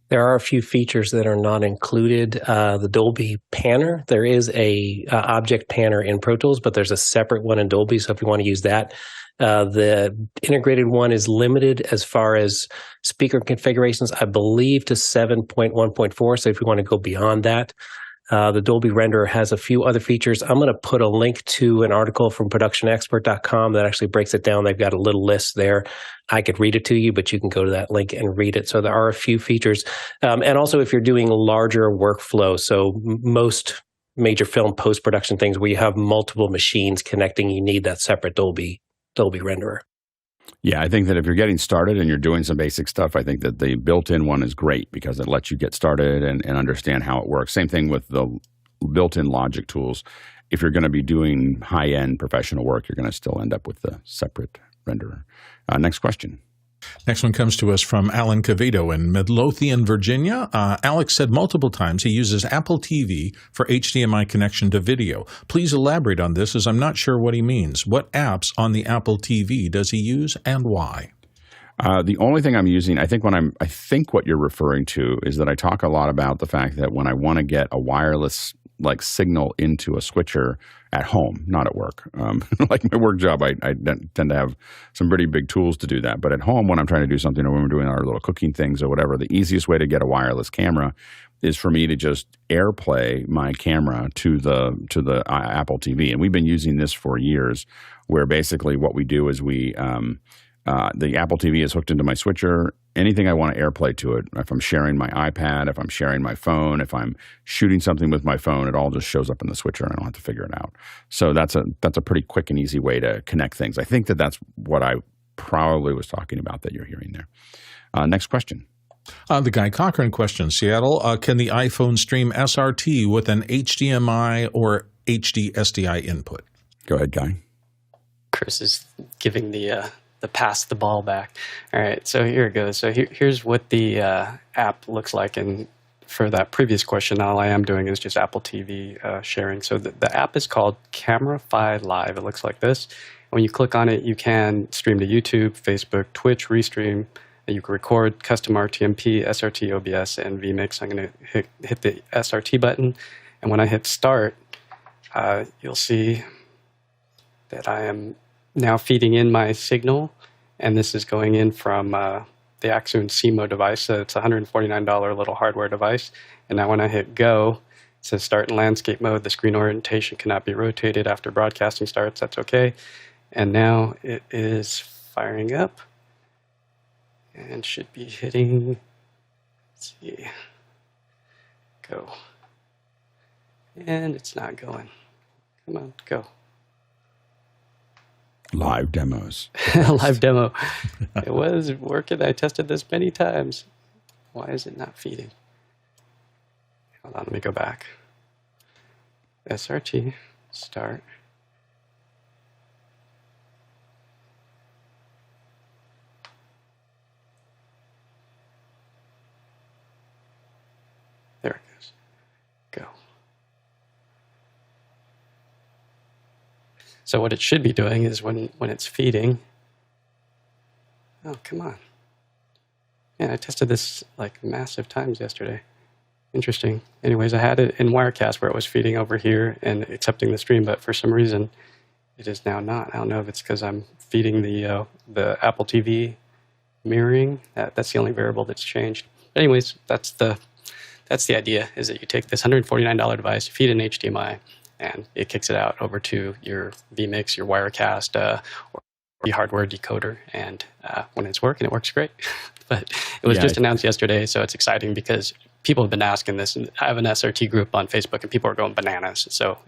There are a few features that are not included. The Dolby panner, there is a object panner in Pro Tools, but there's a separate one in Dolby. So if you want to use that, the integrated one is limited as far as speaker configurations, I believe, to 7.1.4. So if you want to go beyond that, the Dolby Renderer has a few other features. I'm going to put a link to an article from productionexpert.com that actually breaks it down. They've got a little list there. I could read it to you, but you can go to that link and read it. So there are a few features. And also if you're doing larger workflow, so most major film post-production things where you have multiple machines connecting, you need that separate Dolby Renderer. Yeah, I think that if you're getting started and you're doing some basic stuff, I think that the built-in one is great because it lets you get started and understand how it works. Same thing with the built-in Logic tools. If you're going to be doing high-end professional work, you're going to still end up with the separate renderer. Next question. Next one comes to us from Alan Cavito in Midlothian, Virginia. Alex said multiple times he uses Apple TV for HDMI connection to video. Please elaborate on this, as I'm not sure what he means. What apps on the Apple TV does he use and why? The only thing I'm using, I think what you're referring to is that I talk a lot about the fact that when I want to get a wireless signal into a switcher at home, not at work. Like my work job, I tend to have some pretty big tools to do that. But at home, when I'm trying to do something or when we're doing our little cooking things or whatever, the easiest way to get a wireless camera is for me to just AirPlay my camera to the Apple TV. And we've been using this for years, where basically what we do is the Apple TV is hooked into my switcher. Anything I want to AirPlay to it, if I'm sharing my iPad, if I'm sharing my phone, if I'm shooting something with my phone, it all just shows up in the switcher and I don't have to figure it out. So that's a pretty quick and easy way to connect things. I think that's what I probably was talking about that you're hearing there. Next question. The Guy Cochran question, Seattle. Can the iPhone stream SRT with an HDMI or HD-SDI input? Go ahead, Guy. Chris is giving the pass the ball back. All right, so here it goes. So here's what the app looks like. And for that previous question, all I am doing is just Apple TV sharing. So the app is called Camera-Fi Live. It looks like this. When you click on it, you can stream to YouTube, Facebook, Twitch, Restream. You can record custom RTMP, SRT, OBS, and vMix. I'm going to hit the SRT button. And when I hit start, you'll see that I am now feeding in my signal, and this is going in from the Axoon CMO device. So it's a $149 little hardware device. And now when I hit go, it says start in landscape mode. The screen orientation cannot be rotated after broadcasting starts. That's okay. And now it is firing up and should be hitting, let's see, go. And it's not going. Come on, go. Live demos. Live demo. It was working. I tested this many times. Why is it not feeding? Hold on, let me go back. SRT, start. There it goes. Go. So what it should be doing is when it's feeding, oh, come on. Yeah, I tested this like massive times yesterday. Interesting. Anyways, I had it in Wirecast where it was feeding over here and accepting the stream, but for some reason it is now not. I don't know if it's because I'm feeding the Apple TV mirroring. That's the only variable that's changed. But anyways, that's the idea, is that you take this $149 device, you feed an HDMI, and it kicks it out over to your vMix, your Wirecast, or the hardware decoder. And when it's working, it works great. But it was just announced yesterday, so it's exciting because people have been asking this. And I have an SRT group on Facebook, and people are going bananas. So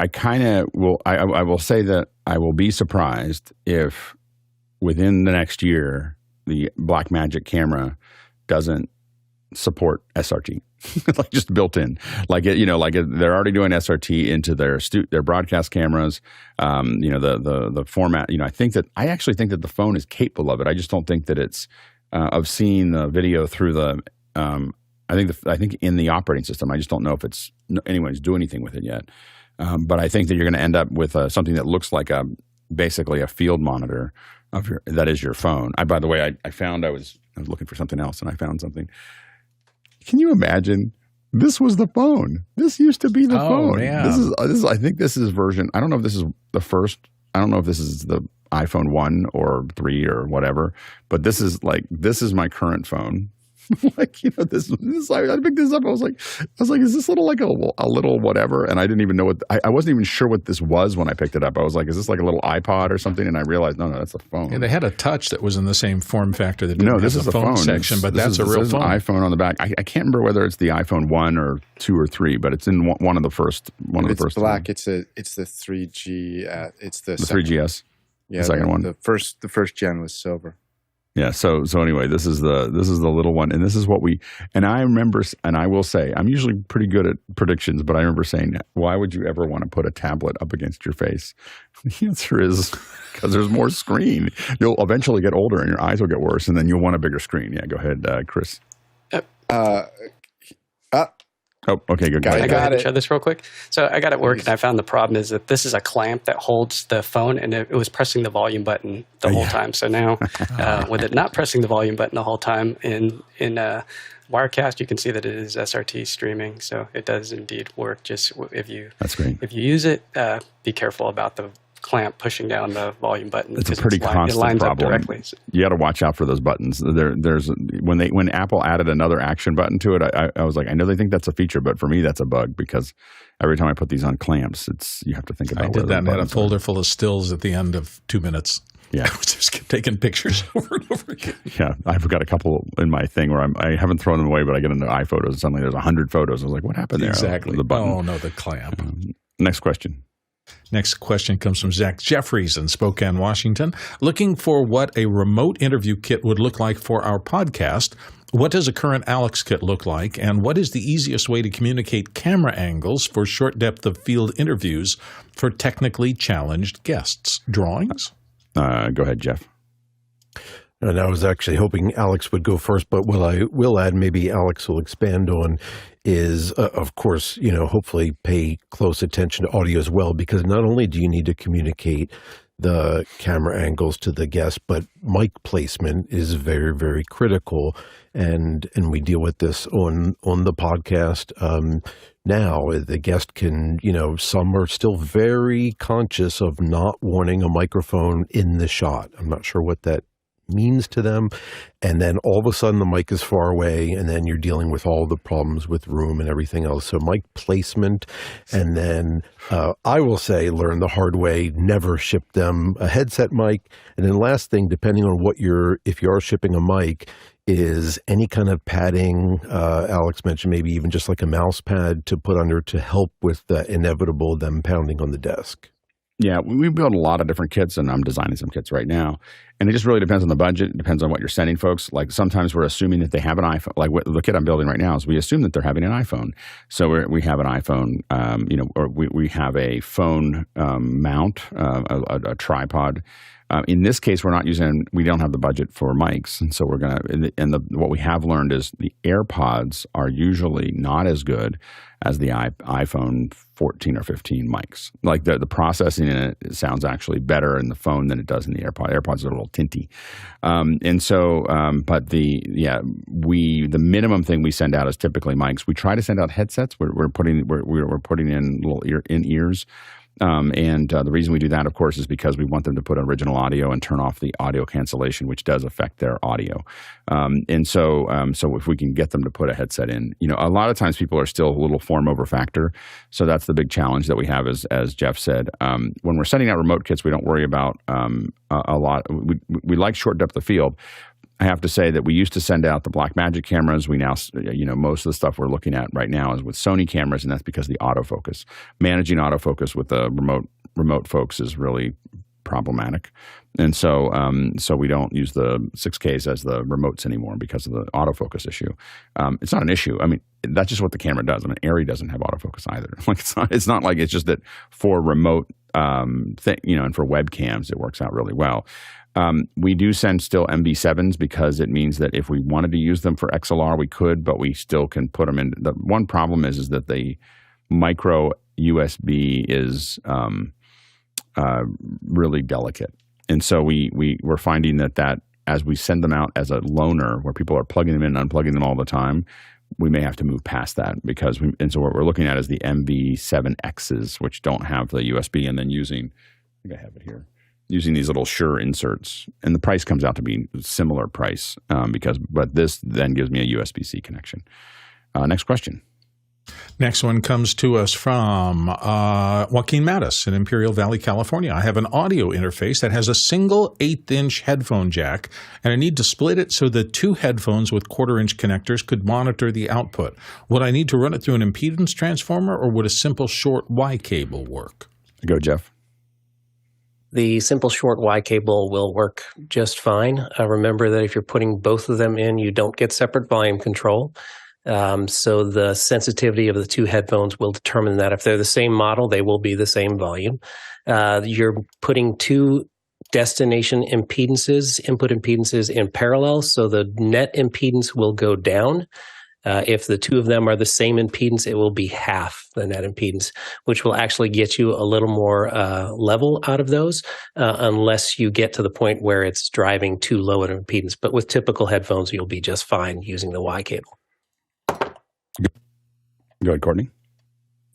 I kind of will. I will say that I will be surprised if within the next year the Blackmagic camera doesn't support SRT, like just built in, they're already doing SRT into their broadcast cameras. The format. I actually think that the phone is capable of it. I just don't think that it's of seeing the video through the. I think in the operating system. I just don't know if it's anyone's doing anything with it yet. But I think that you're going to end up with something that looks like basically a field monitor that is your phone. By the way, I was looking for something else and I found something. Can you imagine? This was the phone. This used to be the phone. Yeah. This is. I think this is version. I don't know if this is the first. I don't know if this is the iPhone 1 or 3 or whatever. But this is my current phone. I picked this up. I was like, is this little like a little whatever? And I didn't even know what. I wasn't even sure what this was when I picked it up. I was like, is this like a little iPod or something? And I realized, no, that's a phone. Yeah, they had a touch that was in the same form factor. That No, this is the a phone section, but that's a real phone. An iPhone on the back. I can't remember whether it's the iPhone 1 or 2 or 3, but it's in one of the first. It's black. It's the 3G. It's the 3GS. Yeah, the second one. The first gen was silver. Yeah. So anyway, this is the little one, and this is what I remember, and I will say, I'm usually pretty good at predictions, but I remember saying, why would you ever want to put a tablet up against your face? The answer is because there's more screen. You'll eventually get older and your eyes will get worse, and then you'll want a bigger screen. Yeah, go ahead, Chris. Oh, okay, good. I got to show this real quick. So I got it working. I found the problem is that this is a clamp that holds the phone, and it was pressing the volume button the whole time. So now, with it not pressing the volume button the whole time in Wirecast, you can see that it is SRT streaming. So it does indeed work. Just that's great. If you use it, be careful about the clamp pushing down the volume button. It's a pretty constant it lines problem. Up directly. You got to watch out for those buttons. There's when Apple added another action button to it, I was like, I know they think that's a feture, but for me that's a bug because every time I put these on clamps, you have to think about. I did that and had a folder full of stills at the end of 2 minutes. Yeah, I was just taking pictures over and over again. Yeah, I've got a couple in my thing where I haven't thrown them away, but I get into iPhotos and suddenly there's 100 photos. I was like, what happened there? Exactly. The button. Oh no, the clamp. Next question. Next question comes from Zach Jeffries in Spokane, Washington. Looking for what a remote interview kit would look like for our podcast. What does a current Alex kit look like? And what is the easiest way to communicate camera angles for short depth of field interviews for technically challenged guests? Drawings? Go ahead, Jeff. And I was actually hoping Alex would go first, but what I will add, maybe Alex will expand on, is, of course, hopefully pay close attention to audio as well, because not only do you need to communicate the camera angles to the guest, but mic placement is very, very critical. And we deal with this on the podcast. Now the guest can, some are still very conscious of not wanting a microphone in the shot. I'm not sure what that means to them, and then all of a sudden the mic is far away, and then you're dealing with all the problems with room and everything else. So mic placement, and then I will say, learn the hard way, never ship them a headset mic. And then last thing, depending on if you are shipping a mic, is any kind of padding. Alex mentioned maybe even just like a mouse pad to put under to help with the inevitable them pounding on the desk. Yeah, we build a lot of different kits, and I'm designing some kits right now. And it just really depends on the budget. It depends on what you're sending folks. Like sometimes we're assuming that they have an iPhone. Like the kit I'm building right now is we assume that they're having an iPhone. So we have an iPhone, or we have a phone mount, a tripod. In this case, we don't have the budget for mics. And so what we have learned is the AirPods are usually not as good as the iPhone 14 or 15 mics. Like the processing in it sounds actually better in the phone than it does in the AirPod. AirPods are a little little tinty. But the minimum thing we send out is typically mics. We try to send out headsets. We're putting in little ears. The reason we do that, of course, is because we want them to put original audio and turn off the audio cancellation, which does affect their audio. So if we can get them to put a headset in, a lot of times people are still a little form over factor. So that's the big challenge that we have, as Jeff said. When we're sending out remote kits, we don't worry about a lot. We like short depth of field. I have to say that we used to send out the Blackmagic cameras. We now, most of the stuff we're looking at right now is with Sony cameras, and that's because of the autofocus. Managing autofocus with the remote folks is really problematic, and so we don't use the 6Ks as the remotes anymore because of the autofocus issue. It's not an issue. I mean, that's just what the camera does. I mean, Arri doesn't have autofocus either. Like it's not like it's just that for remote and for webcams it works out really well. We do send still MB7s because it means that if we wanted to use them for XLR, we could, but we still can put them in. The one problem is that the micro USB is really delicate. And so we're finding that as we send them out as a loaner, where people are plugging them in and unplugging them all the time, we may have to move past that so what we're looking at is the MB7Xs, which don't have the USB, and then using these little Shure inserts, and the price comes out to be a similar price but this then gives me a USB-C connection. Next question. Next one comes to us from Joaquin Mattis in Imperial Valley, California. I have an audio interface that has a single 1/8-inch headphone jack, and I need to split it so that two headphones with 1/4-inch connectors could monitor the output. Would I need to run it through an impedance transformer, or would a simple short Y cable work? Go, Jeff. The simple short Y cable will work just fine. Remember that if you're putting both of them in, you don't get separate volume control. So the sensitivity of the two headphones will determine that. If they're the same model, they will be the same volume. You're putting two destination impedances, input impedances in parallel, so the net impedance will go down. If the two of them are the same impedance, it will be half the net impedance, which will actually get you a little more level out of those, unless you get to the point where it's driving too low an impedance. But with typical headphones, you'll be just fine using the Y cable. Go ahead, Courtney.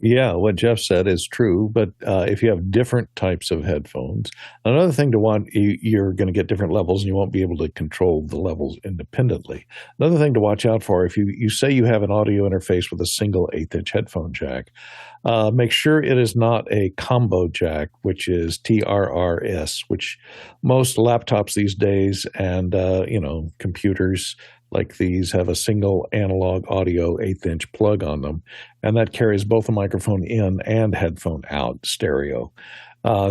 Yeah, what Jeff said is true, but if you have different types of headphones, another thing to want, you're going to get different levels and you won't be able to control the levels independently. Another thing to watch out for, if you say you have an audio interface with a single 1/8-inch headphone jack, make sure it is not a combo jack, which is TRRS, which most laptops these days and computers like these have a single analog audio 1/8-inch plug on them, and that carries both a microphone in and headphone out stereo.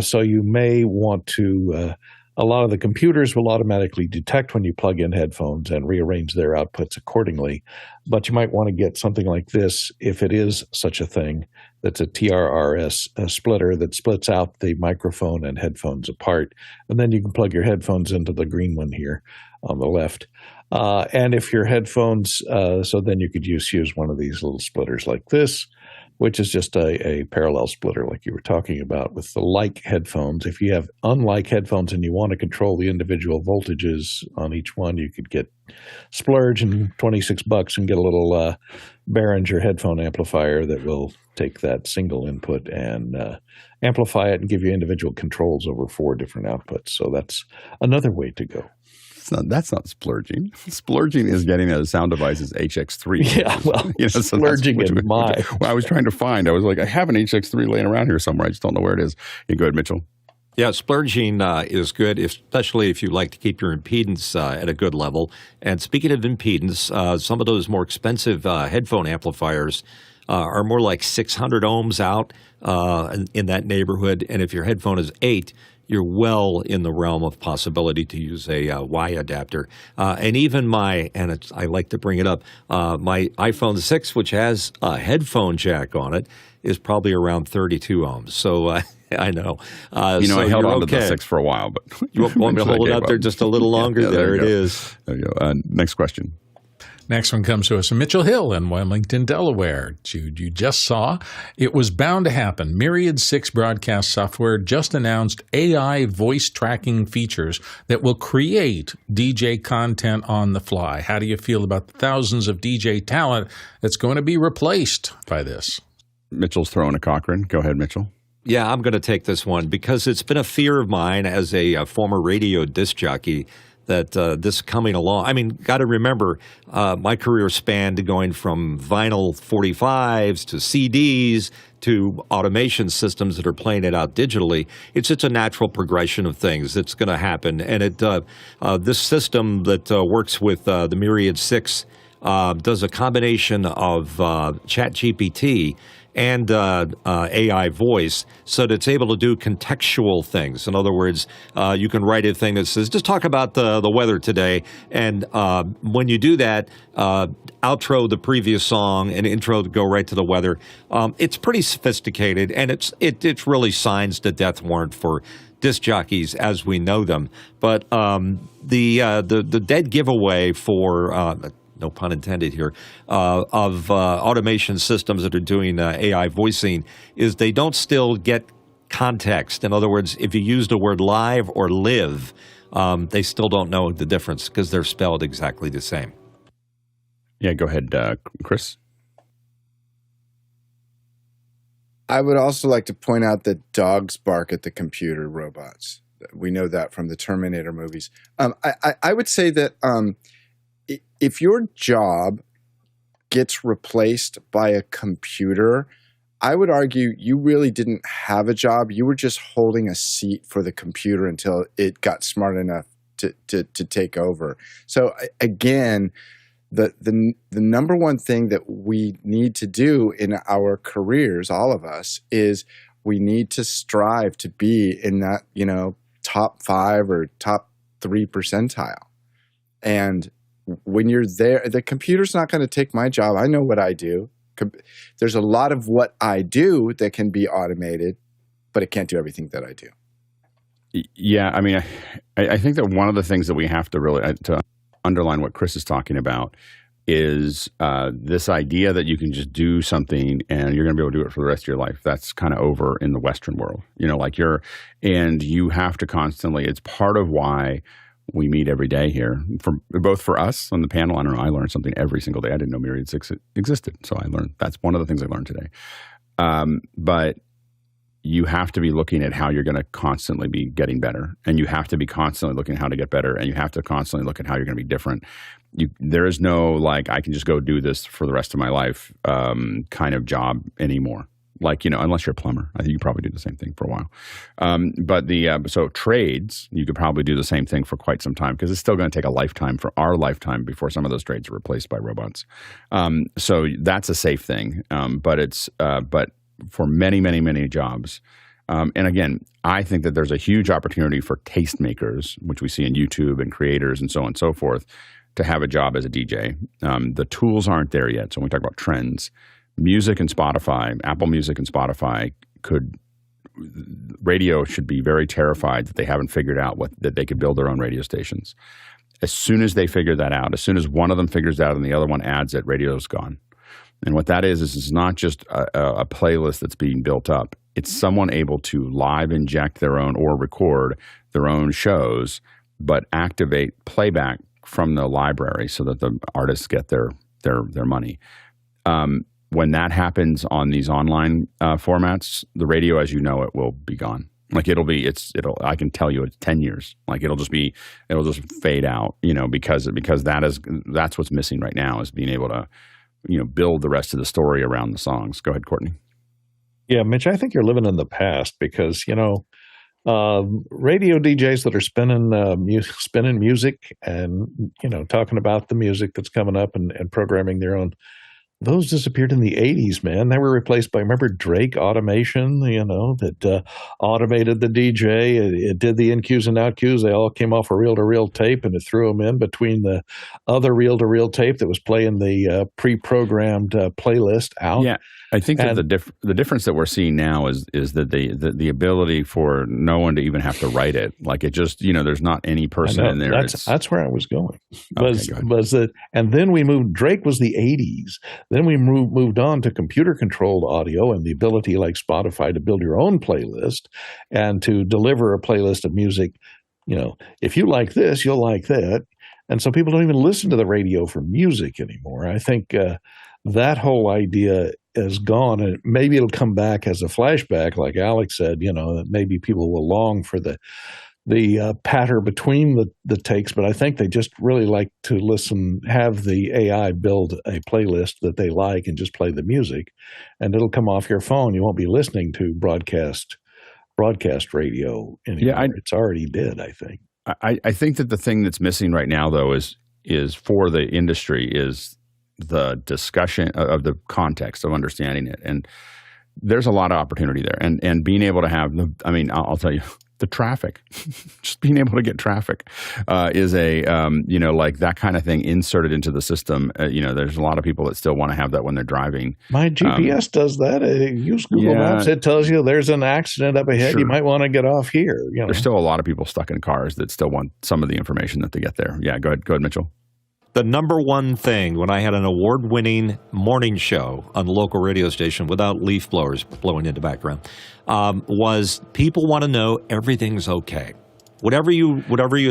So you may want to, a lot of the computers will automatically detect when you plug in headphones and rearrange their outputs accordingly, but you might want to get something like this, if it is such a thing, that's a TRRS splitter that splits out the microphone and headphones apart, and then you can plug your headphones into the green one here on the left. And if your headphones, so then you could use one of these little splitters like this, which is just a parallel splitter like you were talking about with the like headphones. If you have unlike headphones and you want to control the individual voltages on each one, you could splurge and $26 and get a little Behringer headphone amplifier that will take that single input and amplify it and give you individual controls over 4 different outputs. So that's another way to go. That's not splurging. Splurging is getting a sound device's HX3. Yeah, well, splurging in my. I was trying to find. I was like, I have an HX3 laying around here somewhere. I just don't know where it is. You go ahead, Mitchell. Yeah, splurging is good, especially if you like to keep your impedance at a good level. And speaking of impedance, some of those more expensive headphone amplifiers are more like 600 ohms out in that neighborhood. And if your headphone is 8, you're well in the realm of possibility to use a Y adapter. And even I like to bring it up, my iPhone 6, which has a headphone jack on it, is probably around 32 ohms. So I know. So I held on to the 6 for a while, but you want me to hold it out there just a little longer? Yeah, there it is. There you go. Next question. Next one comes to us from Mitchell Hill in Wilmington, Delaware. You just saw it was bound to happen. Myriad 6 broadcast software just announced AI voice tracking features that will create DJ content on the fly. How do you feel about the thousands of DJ talent that's going to be replaced by this? Mitchell's throwing a Cochrane. Go ahead, Mitchell. Yeah, I'm going to take this one because it's been a fear of mine as a former radio disc jockey that this coming along. I mean, got to remember, my career spanned going from vinyl 45s to CDs to automation systems that are playing it out digitally. It's a natural progression of things that's going to happen. And this system that works with the Myriad 6 does a combination of ChatGPT and AI voice so that it's able to do contextual things. In other words, you can write a thing that says, just talk about the weather today. And when you do that, outro the previous song and intro to go right to the weather. It's pretty sophisticated, and it really signs the death warrant for disc jockeys as we know them. But the dead giveaway for no pun intended here, of automation systems that are doing AI voicing is they don't still get context. In other words, if you use the word live or live, they still don't know the difference because they're spelled exactly the same. Yeah, go ahead, Chris. I would also like to point out that dogs bark at the computer robots. We know that from the Terminator movies. I would say that if your job gets replaced by a computer, I would argue you really didn't have a job. You were just holding a seat for the computer until it got smart enough to take over. So again, the number one thing that we need to do in our careers, all of us, is we need to strive to be in that, top 5 or top 3 percentile. And when you're there, the computer's not going to take my job. I know what I do. There's a lot of what I do that can be automated, but it can't do everything that I do. Yeah, I mean, I think that one of the things that we have to really to underline what Chris is talking about is this idea that you can just do something and you're going to be able to do it for the rest of your life. That's kind of over in the Western world. And you have to constantly, it's part of why we meet every day here, both for us on the panel. I don't know, I learned something every single day. I didn't know Myriad 6 existed. So I learned, that's one of the things I learned today. But you have to be looking at how you're going to constantly be getting better. And you have to be constantly looking at how to get better. And you have to constantly look at how you're going to be different. There is no, I can just go do this for the rest of my life kind of job anymore. Unless you're a plumber, I think you probably do the same thing for a while. So trades, you could probably do the same thing for quite some time because it's still going to take a lifetime for our lifetime before some of those trades are replaced by robots. So that's a safe thing. But for many, many, many jobs, and again, I think that there's a huge opportunity for tastemakers, which we see in YouTube and creators and so on and so forth, to have a job as a DJ. The tools aren't there yet. So when we talk about trends, music and Spotify, Apple Music and Spotify radio should be very terrified that they haven't figured out that they could build their own radio stations. As soon as they figure that out, as soon as one of them figures it out and the other one adds it, radio's gone. And what that is it's not just a playlist that's being built up. It's someone able to live inject their own or record their own shows, but activate playback from the library so that the artists get their money. When that happens on these online formats, the radio as you know it will be gone. I can tell you it's 10 years. It'll just fade out, because that's what's missing right now is being able to, build the rest of the story around the songs. Go ahead, Courtney. Yeah, Mitch, I think you're living in the past because, radio DJs that are spinning music and, talking about the music that's coming up and programming their own those disappeared in the 80s, man. They were replaced by, remember Drake automation, that automated the DJ. It did the in cues and out cues. They all came off a reel-to-reel tape, and it threw them in between the other reel-to-reel tape that was playing the pre-programmed playlist out. Yeah, I think that the difference that we're seeing now is that the ability for no one to even have to write it. Like it just, there's not any person in there. That's where I was going. And then we moved. Drake was the 80s. Then we moved on to computer-controlled audio and the ability, like Spotify, to build your own playlist and to deliver a playlist of music. If you like this, you'll like that. And so people don't even listen to the radio for music anymore. I think that whole idea is gone, and maybe it'll come back as a flashback, like Alex said. That maybe people will long for the patter between the takes, but I think they just really like to have the AI build a playlist that they like and just play the music, and it'll come off your phone. You won't be listening to broadcast radio anymore. Yeah, it's already dead, I think. I think that the thing that's missing right now, though, is for the industry is the discussion of the context of understanding it. And there's a lot of opportunity there. And being able to have, I'll tell you, the traffic, just being able to get traffic is like that kind of thing inserted into the system. There's a lot of people that still want to have that when they're driving. My GPS does that. Use Google Maps. It tells you there's an accident up ahead. Sure. You might want to get off here. There's still a lot of people stuck in cars that still want some of the information that they get there. Yeah, go ahead, Mitchell. The number one thing when I had an award-winning morning show on the local radio station without leaf blowers blowing in the background was people want to know everything's okay. Whatever you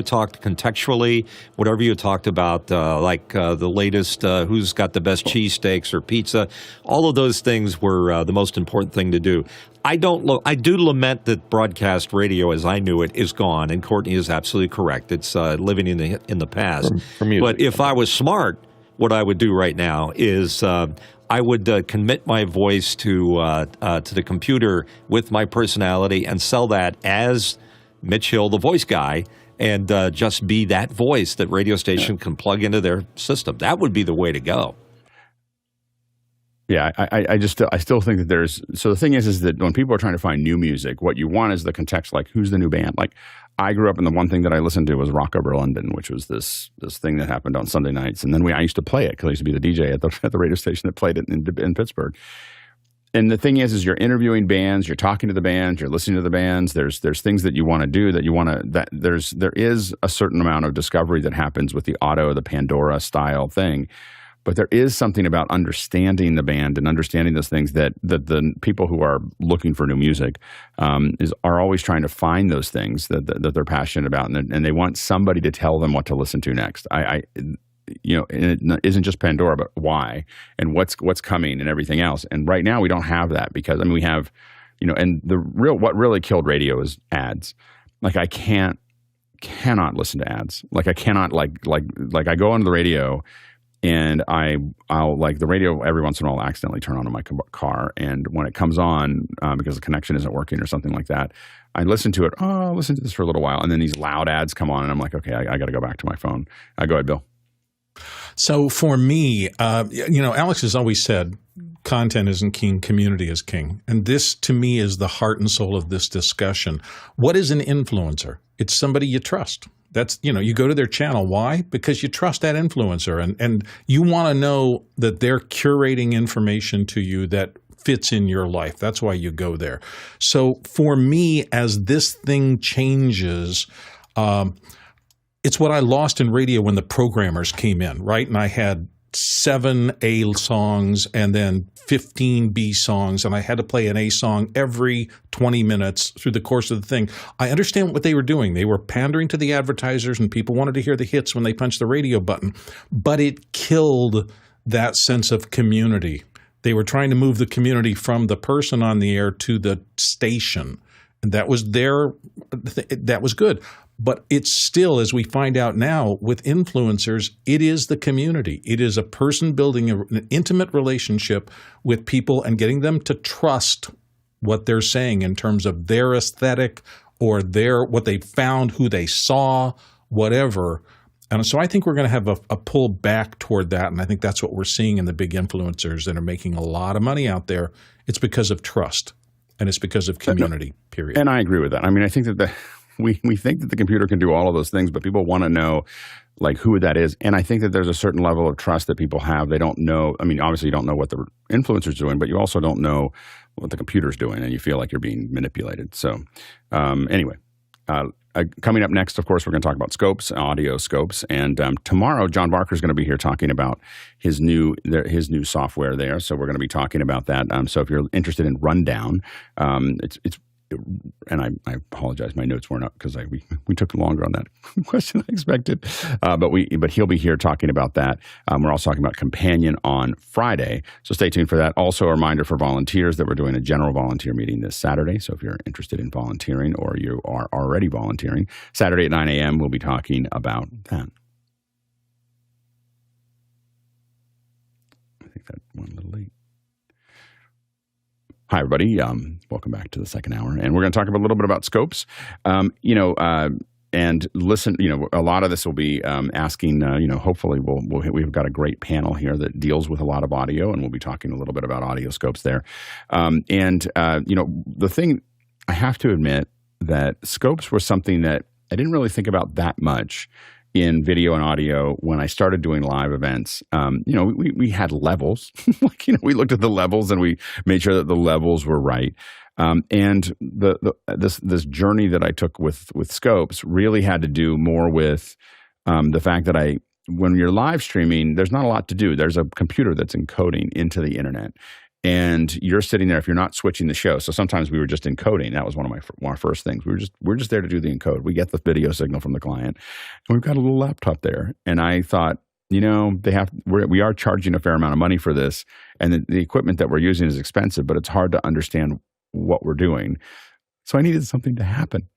talked contextually, whatever you talked about, the latest who's got the best cheesesteaks or pizza, all of those things were the most important thing to do. I do lament that broadcast radio, as I knew it, is gone, and Courtney is absolutely correct. It's living in the past. For music. But if I was smart, what I would do right now is I would commit my voice to the computer with my personality and sell that as Mitch Hill, the voice guy, and just be that voice that radio station can plug into their system. That would be the way to go. Yeah, I still think that so the thing is that when people are trying to find new music, what you want is the context, like who's the new band. Like I grew up and the one thing that I listened to was Rock Over London, which was this thing that happened on Sunday nights. And then I used to play it because I used to be the DJ at the radio station that played it in Pittsburgh. And the thing is you're interviewing bands, you're talking to the bands, you're listening to the bands. There's things that you want to do there is a certain amount of discovery that happens with the Pandora style thing. But there is something about understanding the band and understanding those things that the people who are looking for new music are always trying to find those things that they're passionate about, and they want somebody to tell them what to listen to next. And it isn't just Pandora, but why and what's coming and everything else. And right now we don't have that because we have, and what really killed radio is ads. Like I cannot listen to ads. Like I cannot like I go onto the radio. And I'll like the radio every once in a while. I'll accidentally turn on in my car, and when it comes on because the connection isn't working or something like that, I listen to it. Oh, I'll listen to this for a little while, and then these loud ads come on, and I'm like, okay, I got to go back to my phone. Go ahead, Bill. So for me, Alex has always said, content isn't king, community is king, and this to me is the heart and soul of this discussion. What is an influencer? It's somebody you trust. That's, you go to their channel. Why? Because you trust that influencer and you want to know that they're curating information to you that fits in your life. That's why you go there. So for me, as this thing changes, it's what I lost in radio when the programmers came in, right? And I had 7 A songs and then 15 B songs, and I had to play an A song every 20 minutes through the course of the thing. I understand what they were doing. They were pandering to the advertisers, and people wanted to hear the hits when they punched the radio button. But it killed that sense of community. They were trying to move the community from the person on the air to the station. And that was that was good. But it's still, as we find out now with influencers, it is the community. It is a person building an intimate relationship with people and getting them to trust what they're saying in terms of their aesthetic or what they found, who they saw, whatever. And so I think we're going to have a pull back toward that. And I think that's what we're seeing in the big influencers that are making a lot of money out there. It's because of trust and it's because of community, period. And I agree with that. I mean, I think that we think that the computer can do all of those things, but people want to know like who that is. And I think that there's a certain level of trust that people have. They don't know. I mean, obviously you don't know what the influencer's doing, but you also don't know what the computer's doing and you feel like you're being manipulated. So anyway, coming up next, of course, we're going to talk about scopes, audio scopes. And tomorrow, John Barker is going to be here talking about his new software there. So we're going to be talking about that. So if you're interested in Rundown, and I apologize, my notes weren't up because we took longer on that question than I expected. But he'll be here talking about that. We're also talking about Companion on Friday, so stay tuned for that. Also, a reminder for volunteers that we're doing a general volunteer meeting this Saturday. So if you're interested in volunteering or you are already volunteering, Saturday at 9 a.m. we'll be talking about that. I think that went a little late. Hi, everybody. Welcome back to the second hour. And we're going to talk a little bit about scopes. And listen, a lot of this will be asking, hopefully we've got a great panel here that deals with a lot of audio, and we'll be talking a little bit about audio scopes there. The thing, I have to admit that scopes were something that I didn't really think about that much in video and audio when I started doing live events. We had levels, we looked at the levels and we made sure that the levels were right. And this journey that I took with scopes really had to do more with the fact that when you're live streaming, there's not a lot to do. There's a computer that's encoding into the internet. And you're sitting there if you're not switching the show. So sometimes we were just encoding. That was one of my first things. We're just there to do the encode. We get the video signal from the client, and we've got a little laptop there. And I thought, we are charging a fair amount of money for this, and the equipment that we're using is expensive, but it's hard to understand what we're doing. So I needed something to happen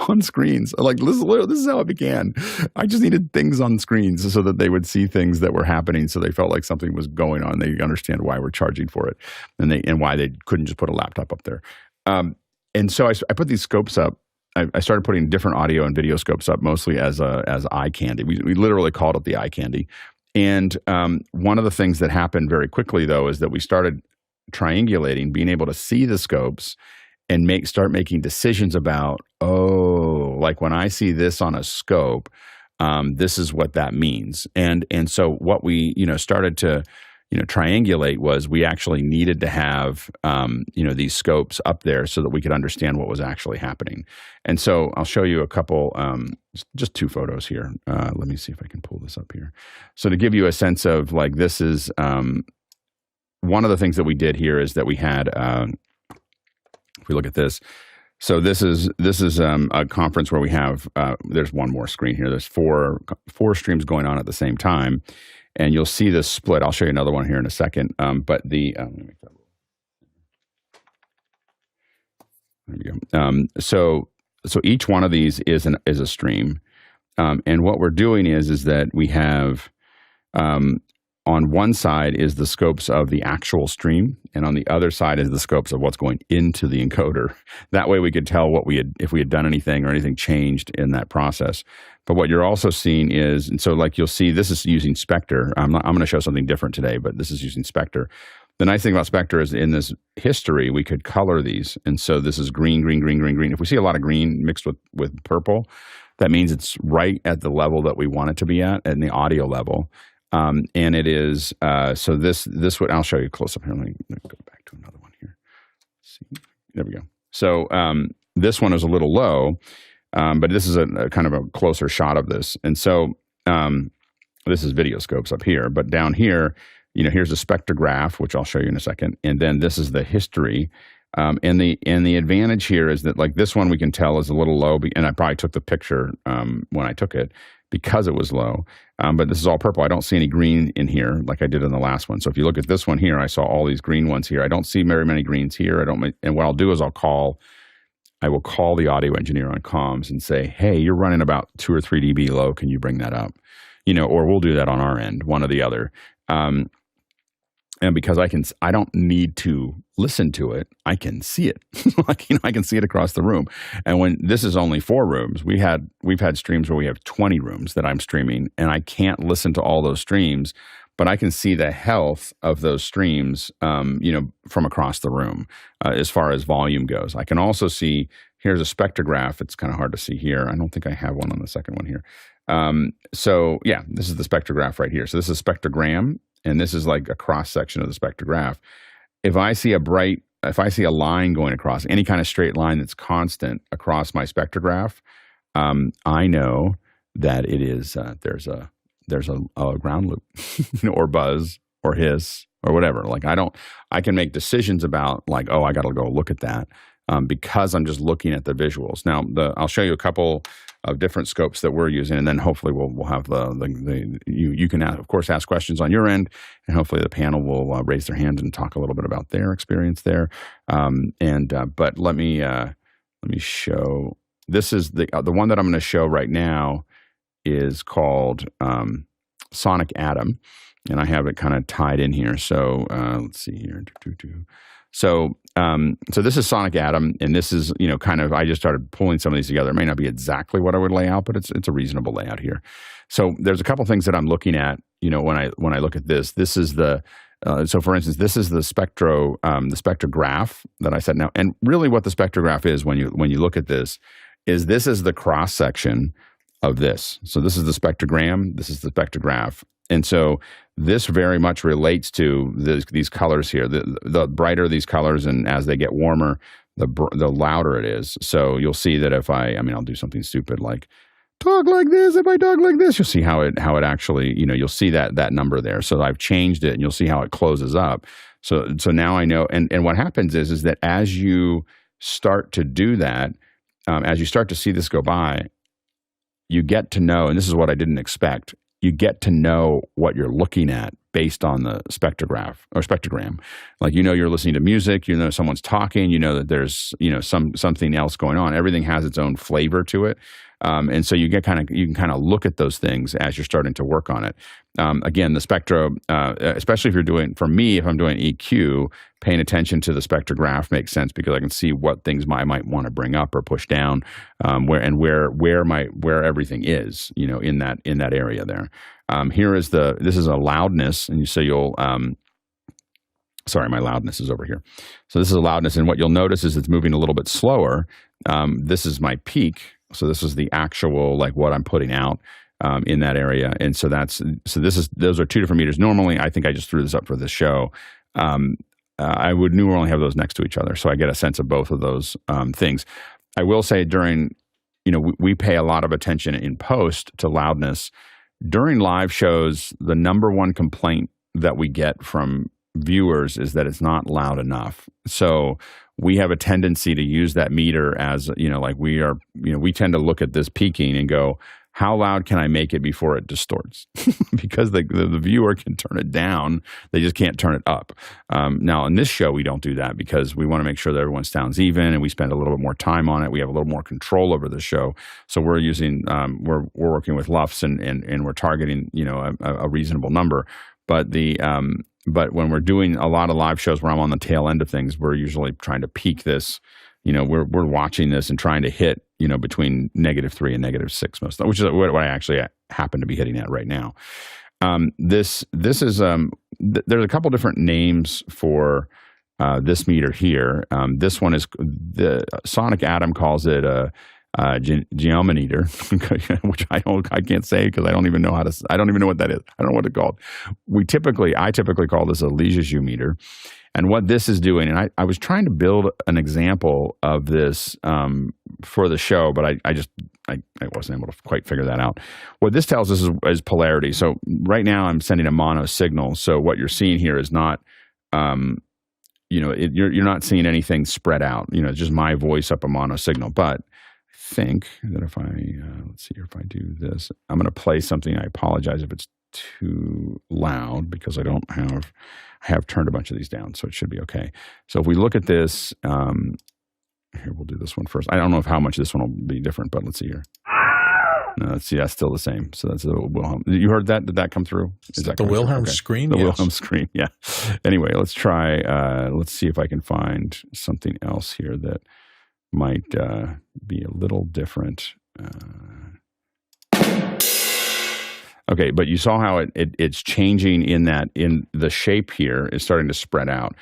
on screens. Like this is how it began. I just needed things on screens so that they would see things that were happening, so they felt like something was going on. They understand why we're charging for it, and why they couldn't just put a laptop up there. And so I put these scopes up. I started putting different audio and video scopes up, mostly as eye candy. We literally called it the eye candy. And one of the things that happened very quickly, though, is that we started triangulating, being able to see the scopes and start making decisions about, like when I see this on a scope, this is what that means. And so what we, started to, triangulate was we actually needed to have, these scopes up there so that we could understand what was actually happening. And so I'll show you a couple, just two photos here. Let me see if I can pull this up here. So to give you a sense of like, this is, one of the things that we did here is that we had, if we look at this, so this is a conference where we have there's one more screen here. There's four streams going on at the same time, and you'll see this split. I'll show you another one here in a second. But let me make that there we go. So each one of these is a stream, and what we're doing is that we have. On one side is the scopes of the actual stream, and on the other side is the scopes of what's going into the encoder. That way we could tell if we had done anything or anything changed in that process. But what you're also seeing is, and so like you'll see, this is using Spectre. I'm going to show something different today, but this is using Spectre. The nice thing about Spectre is in this history, we could color these. And so this is green, green, green, green, green. If we see a lot of green mixed with purple, that means it's right at the level that we want it to be at the audio level. And it is, so this would, I'll show you close up here. Let me go back to another one here. Let's see, there we go. So this one is a little low, but this is a kind of a closer shot of this. And so this is video scopes up here, but down here, here's a spectrograph, which I'll show you in a second. And then this is the history. And the advantage here is that like this one we can tell is a little low, and I probably took the picture when I took it because it was low. But this is all purple. I don't see any green in here like I did in the last one. So if you look at this one here, I saw all these green ones here. I don't see very many greens here. And what I'll do is I will call the audio engineer on comms and say, hey, you're running about 2 or 3 dB low. Can you bring that up? Or we'll do that on our end, one or the other. And because I don't need to listen to it, I can see it. Like, I can see it across the room. And when this is only 4 rooms, we've had streams where we have 20 rooms that I'm streaming, and I can't listen to all those streams, but I can see the health of those streams, from across the room as far as volume goes. I can also see, here's a spectrograph. It's kind of hard to see here. I don't think I have one on the second one here. So yeah, this is the spectrograph right here. So this is a spectrogram, and this is like a cross section of the spectrograph. If I see a line going across, any kind of straight line that's constant across my spectrograph, I know that it is there's a ground loop, or buzz or hiss or whatever. Like I can make decisions about, like, oh, I got to go look at that because I'm just looking at the visuals. Now I'll show you a couple of different scopes that we're using, and then hopefully we'll have you can of course ask questions on your end, and hopefully the panel will raise their hand and talk a little bit about their experience there. But let me show. This is the one that I'm going to show right now is called Sonic ATEM, and I have it kind of tied in here. So let's see here. So this is Sonic ATEM, and this is, kind of, I just started pulling some of these together. It may not be exactly what I would lay out, but it's a reasonable layout here. So there's a couple things that I'm looking at, when I look at this. This is so for instance, this is the spectrograph that I said now. And really what the spectrograph is, when you look at this is the cross section of this. So this is the spectrogram, this is the spectrograph. And so this very much relates to these colors here. The brighter these colors, and as they get warmer, the louder it is. So you'll see that if I'll do something stupid like talk like this. If I talk like this, you'll see how it actually, you'll see that number there. So I've changed it, and you'll see how it closes up. So now I know. And what happens is that as you start to do that, as you start to see this go by, you get to know, and this is what I didn't expect, you get to know what you're looking at based on the spectrograph or spectrogram. Like, you're listening to music, someone's talking, that there's, something else going on. Everything has its own flavor to it. And so you can kind of look at those things as you're starting to work on it. Again, the spectra, especially if I'm doing EQ, paying attention to the spectrograph makes sense, because I can see what things I might want to bring up or push down, where everything is, in that area there. This is a loudness, and you'll. Sorry, my loudness is over here. So this is a loudness, and what you'll notice is it's moving a little bit slower. This is my peak. So this is the actual, like, what I'm putting out in that area. And so those are 2 different meters. Normally, I think I just threw this up for this show. I would normally have those next to each other, so I get a sense of both of those things. I will say we pay a lot of attention in post to loudness. During live shows, the number one complaint that we get from viewers is that it's not loud enough. So we have a tendency to use that meter as, we tend to look at this peaking and go, how loud can I make it before it distorts? Because the viewer can turn it down. They just can't turn it up. Now, in this show, we don't do that because we want to make sure that everyone sounds even, and we spend a little bit more time on it. We have a little more control over the show. So we're using, we're working with LUFS, and we're targeting, a reasonable number. But when we're doing a lot of live shows where I'm on the tail end of things, we're usually trying to peak this. We're watching this and trying to hit, between -3 and -6 most, which is what I actually happen to be hitting at right now. This is there's a couple different names for this meter here. This one is the Sonic ATEM calls it a geometer, which I can't say because I don't even know what that is. I don't know what it's called. I typically call this a Liege meter. And what this is doing, and I was trying to build an example of this for the show, but I wasn't able to quite figure that out. What this tells us is polarity. So right now I'm sending a mono signal. So what you're seeing here is not, you're not seeing anything spread out. It's just my voice up a mono signal. But I think that if let's see here, if I do this, I'm going to play something. I apologize if it's too loud because I have turned a bunch of these down, so it should be okay. So if we look at this, here, we'll do this one first. I don't know how much this one will be different, but let's see here. No, that's still the same. So that's the Wilhelm. You heard that? Did that come through? Is that The coming through? Wilhelm Okay. screen? The Yes. Wilhelm screen, yeah. Anyway, let's try, let's see if I can find something else here that might be a little different. Okay, but you saw how it's changing in the shape here is starting to spread out.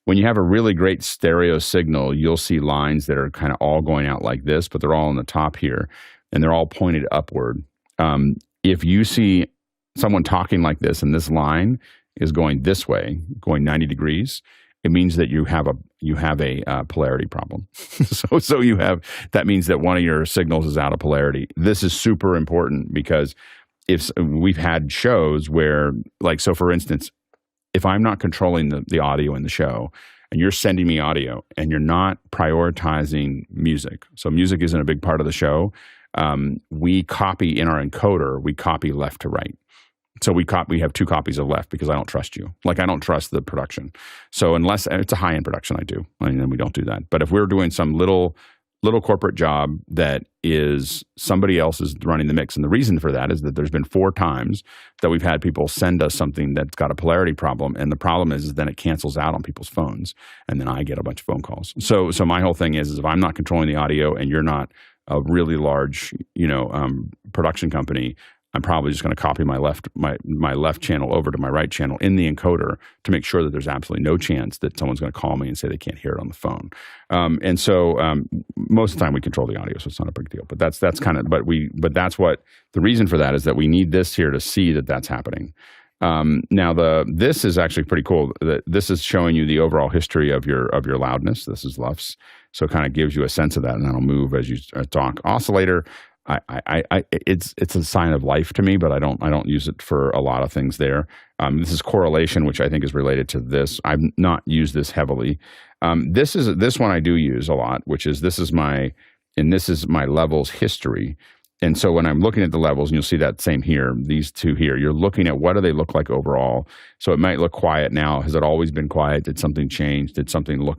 When you have a really great stereo signal, you'll see lines that are kind of all going out like this, but they're all on the top here, and they're all pointed upward. If you see someone talking like this, and this line is going this way, going 90 degrees, it means that you have a polarity problem. so that means that one of your signals is out of polarity. This is super important because if we've had shows where, like, so for instance, if I'm not controlling the audio in the show and you're sending me audio and you're not prioritizing music, so music isn't a big part of the show, we copy in our encoder, we copy left to right. So we have 2 copies of left because I don't trust you. Like, I don't trust the production. So unless it's a high-end production, I do. And then we don't do that. But if we're doing some little corporate job that is somebody else is running the mix, and the reason for that is that there's been 4 times that we've had people send us something that's got a polarity problem, and the problem is then it cancels out on people's phones, and then I get a bunch of phone calls. So my whole thing is if I'm not controlling the audio and you're not a really large, production company, I'm probably just going to copy my left channel over to my right channel in the encoder to make sure that there's absolutely no chance that someone's going to call me and say they can't hear it on the phone. And so most of the time we control the audio, so it's not a big deal. But that's kind of that's what the reason for that is, that we need this here to see that that's happening. Now this is actually pretty cool. This is showing you the overall history of your loudness. This is LUFS, so it kind of gives you a sense of that, and that'll move as you talk. Oscillator. It's a sign of life to me, but I don't use it for a lot of things there. This is correlation, which I think is related to this. I've not used this heavily. This one I do use a lot, which is this is my levels history. And so when I'm looking at the levels, and you'll see that same here, these 2 here, you're looking at what do they look like overall. So it might look quiet now. Has it always been quiet? Did something change? Did something look,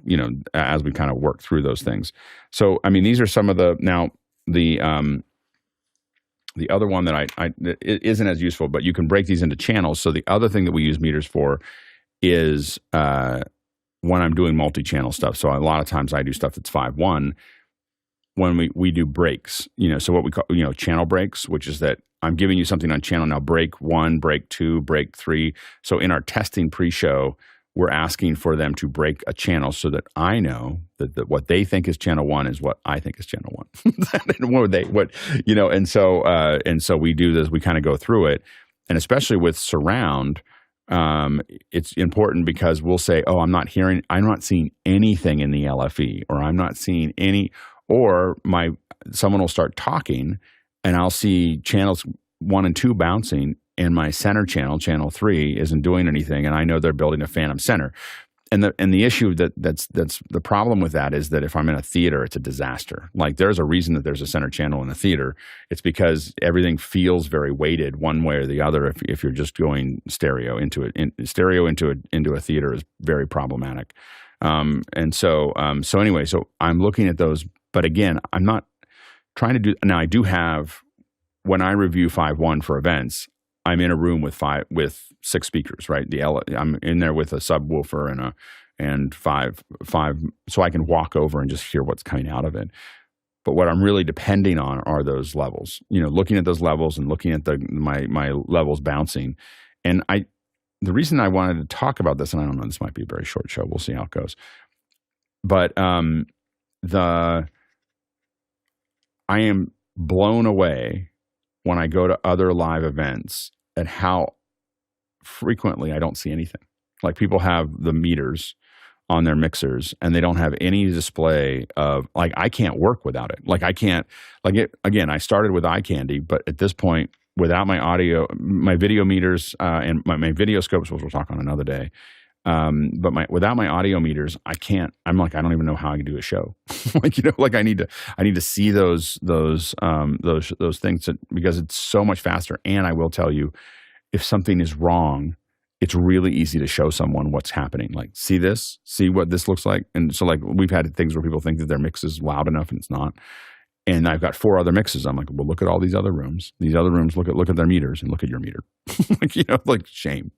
as we kind of work through those things. So, I mean, these are some of the other one that it isn't as useful, but you can break these into channels. So the other thing that we use meters for is when I'm doing multi-channel stuff. So a lot of times I do stuff that's 5.1 when we do breaks, so what we call, channel breaks, which is that I'm giving you something on channel now, break 1, break 2, break 3. So in our testing pre-show, we're asking for them to break a channel so that I know that what they think is channel 1 is what I think is channel 1. And so we do this, we kind of go through it. And especially with surround, it's important because we'll say, oh, I'm not seeing anything in the LFE, or I'm not seeing any, or someone will start talking and I'll see channels 1 and 2 bouncing, and my center channel, channel 3, isn't doing anything, and I know they're building a phantom center. And the issue that's the problem with that is that if I'm in a theater, it's a disaster. Like, there's a reason that there's a center channel in a theater. It's because everything feels very weighted one way or the other. If you're just going stereo into it, stereo into a theater is very problematic. So I'm looking at those, but again, I'm not trying to do. Now I do have, when I review 5.1 for events, I'm in a room with 6 speakers, right? I'm in there with a subwoofer and five, so I can walk over and just hear what's coming out of it. But what I'm really depending on are those levels. Looking at those levels and looking at my levels bouncing. And the reason I wanted to talk about this, and I don't know, this might be a very short show. We'll see how it goes. But I am blown away when I go to other live events at how frequently I don't see anything. Like, people have the meters on their mixers and they don't have any display of, like, I can't work without it. Like, I can't, again, I started with eye candy, but at this point, without my audio, my video meters and my video scopes, which we'll talk on another day, without my audio meters, I can't. I'm like, I don't even know how I can do a show. I need to see those things because it's so much faster. And I will tell you, if something is wrong, it's really easy to show someone what's happening. Like, see what this looks like. And so, like, we've had things where people think that their mix is loud enough and it's not. And I've got 4 other mixes. I'm like, well, look at all these other rooms. These other rooms, look at their meters and look at your meter. Like shame.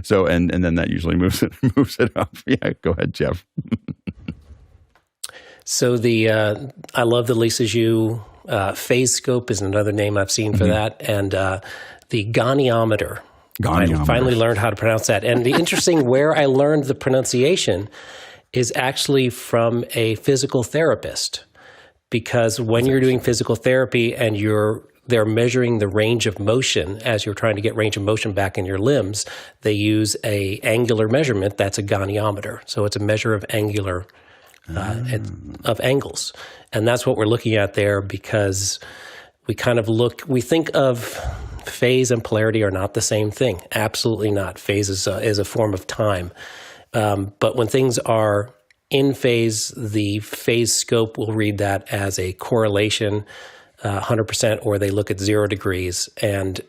So and then that usually moves it up. Yeah, go ahead, Jeff. So I love the Lisa Zhu phase scope is another name I've seen for that, and the goniometer. I finally learned how to pronounce that. And the interesting where I learned the pronunciation is actually from a physical therapist, because when you're doing physical therapy and they're measuring the range of motion as you're trying to get range of motion back in your limbs, they use a angular measurement that's a goniometer. So it's a measure of angular of angles. And that's what we're looking at there, because we think of phase and polarity are not the same thing. Absolutely not. Phase is a form of time. But when things are in phase, the phase scope will read that as a correlation, 100%, or they look at 0 degrees. And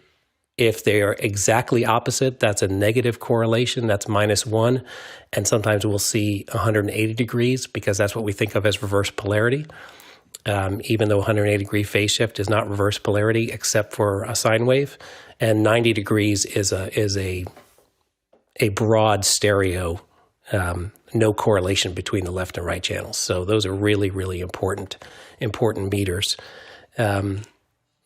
if they are exactly opposite, that's a negative correlation, that's -1. And sometimes we'll see 180 degrees, because that's what we think of as reverse polarity. Even though 180-degree phase shift is not reverse polarity except for a sine wave. And 90 degrees is a broad stereo, no correlation between the left and right channels. So those are really, really important meters. And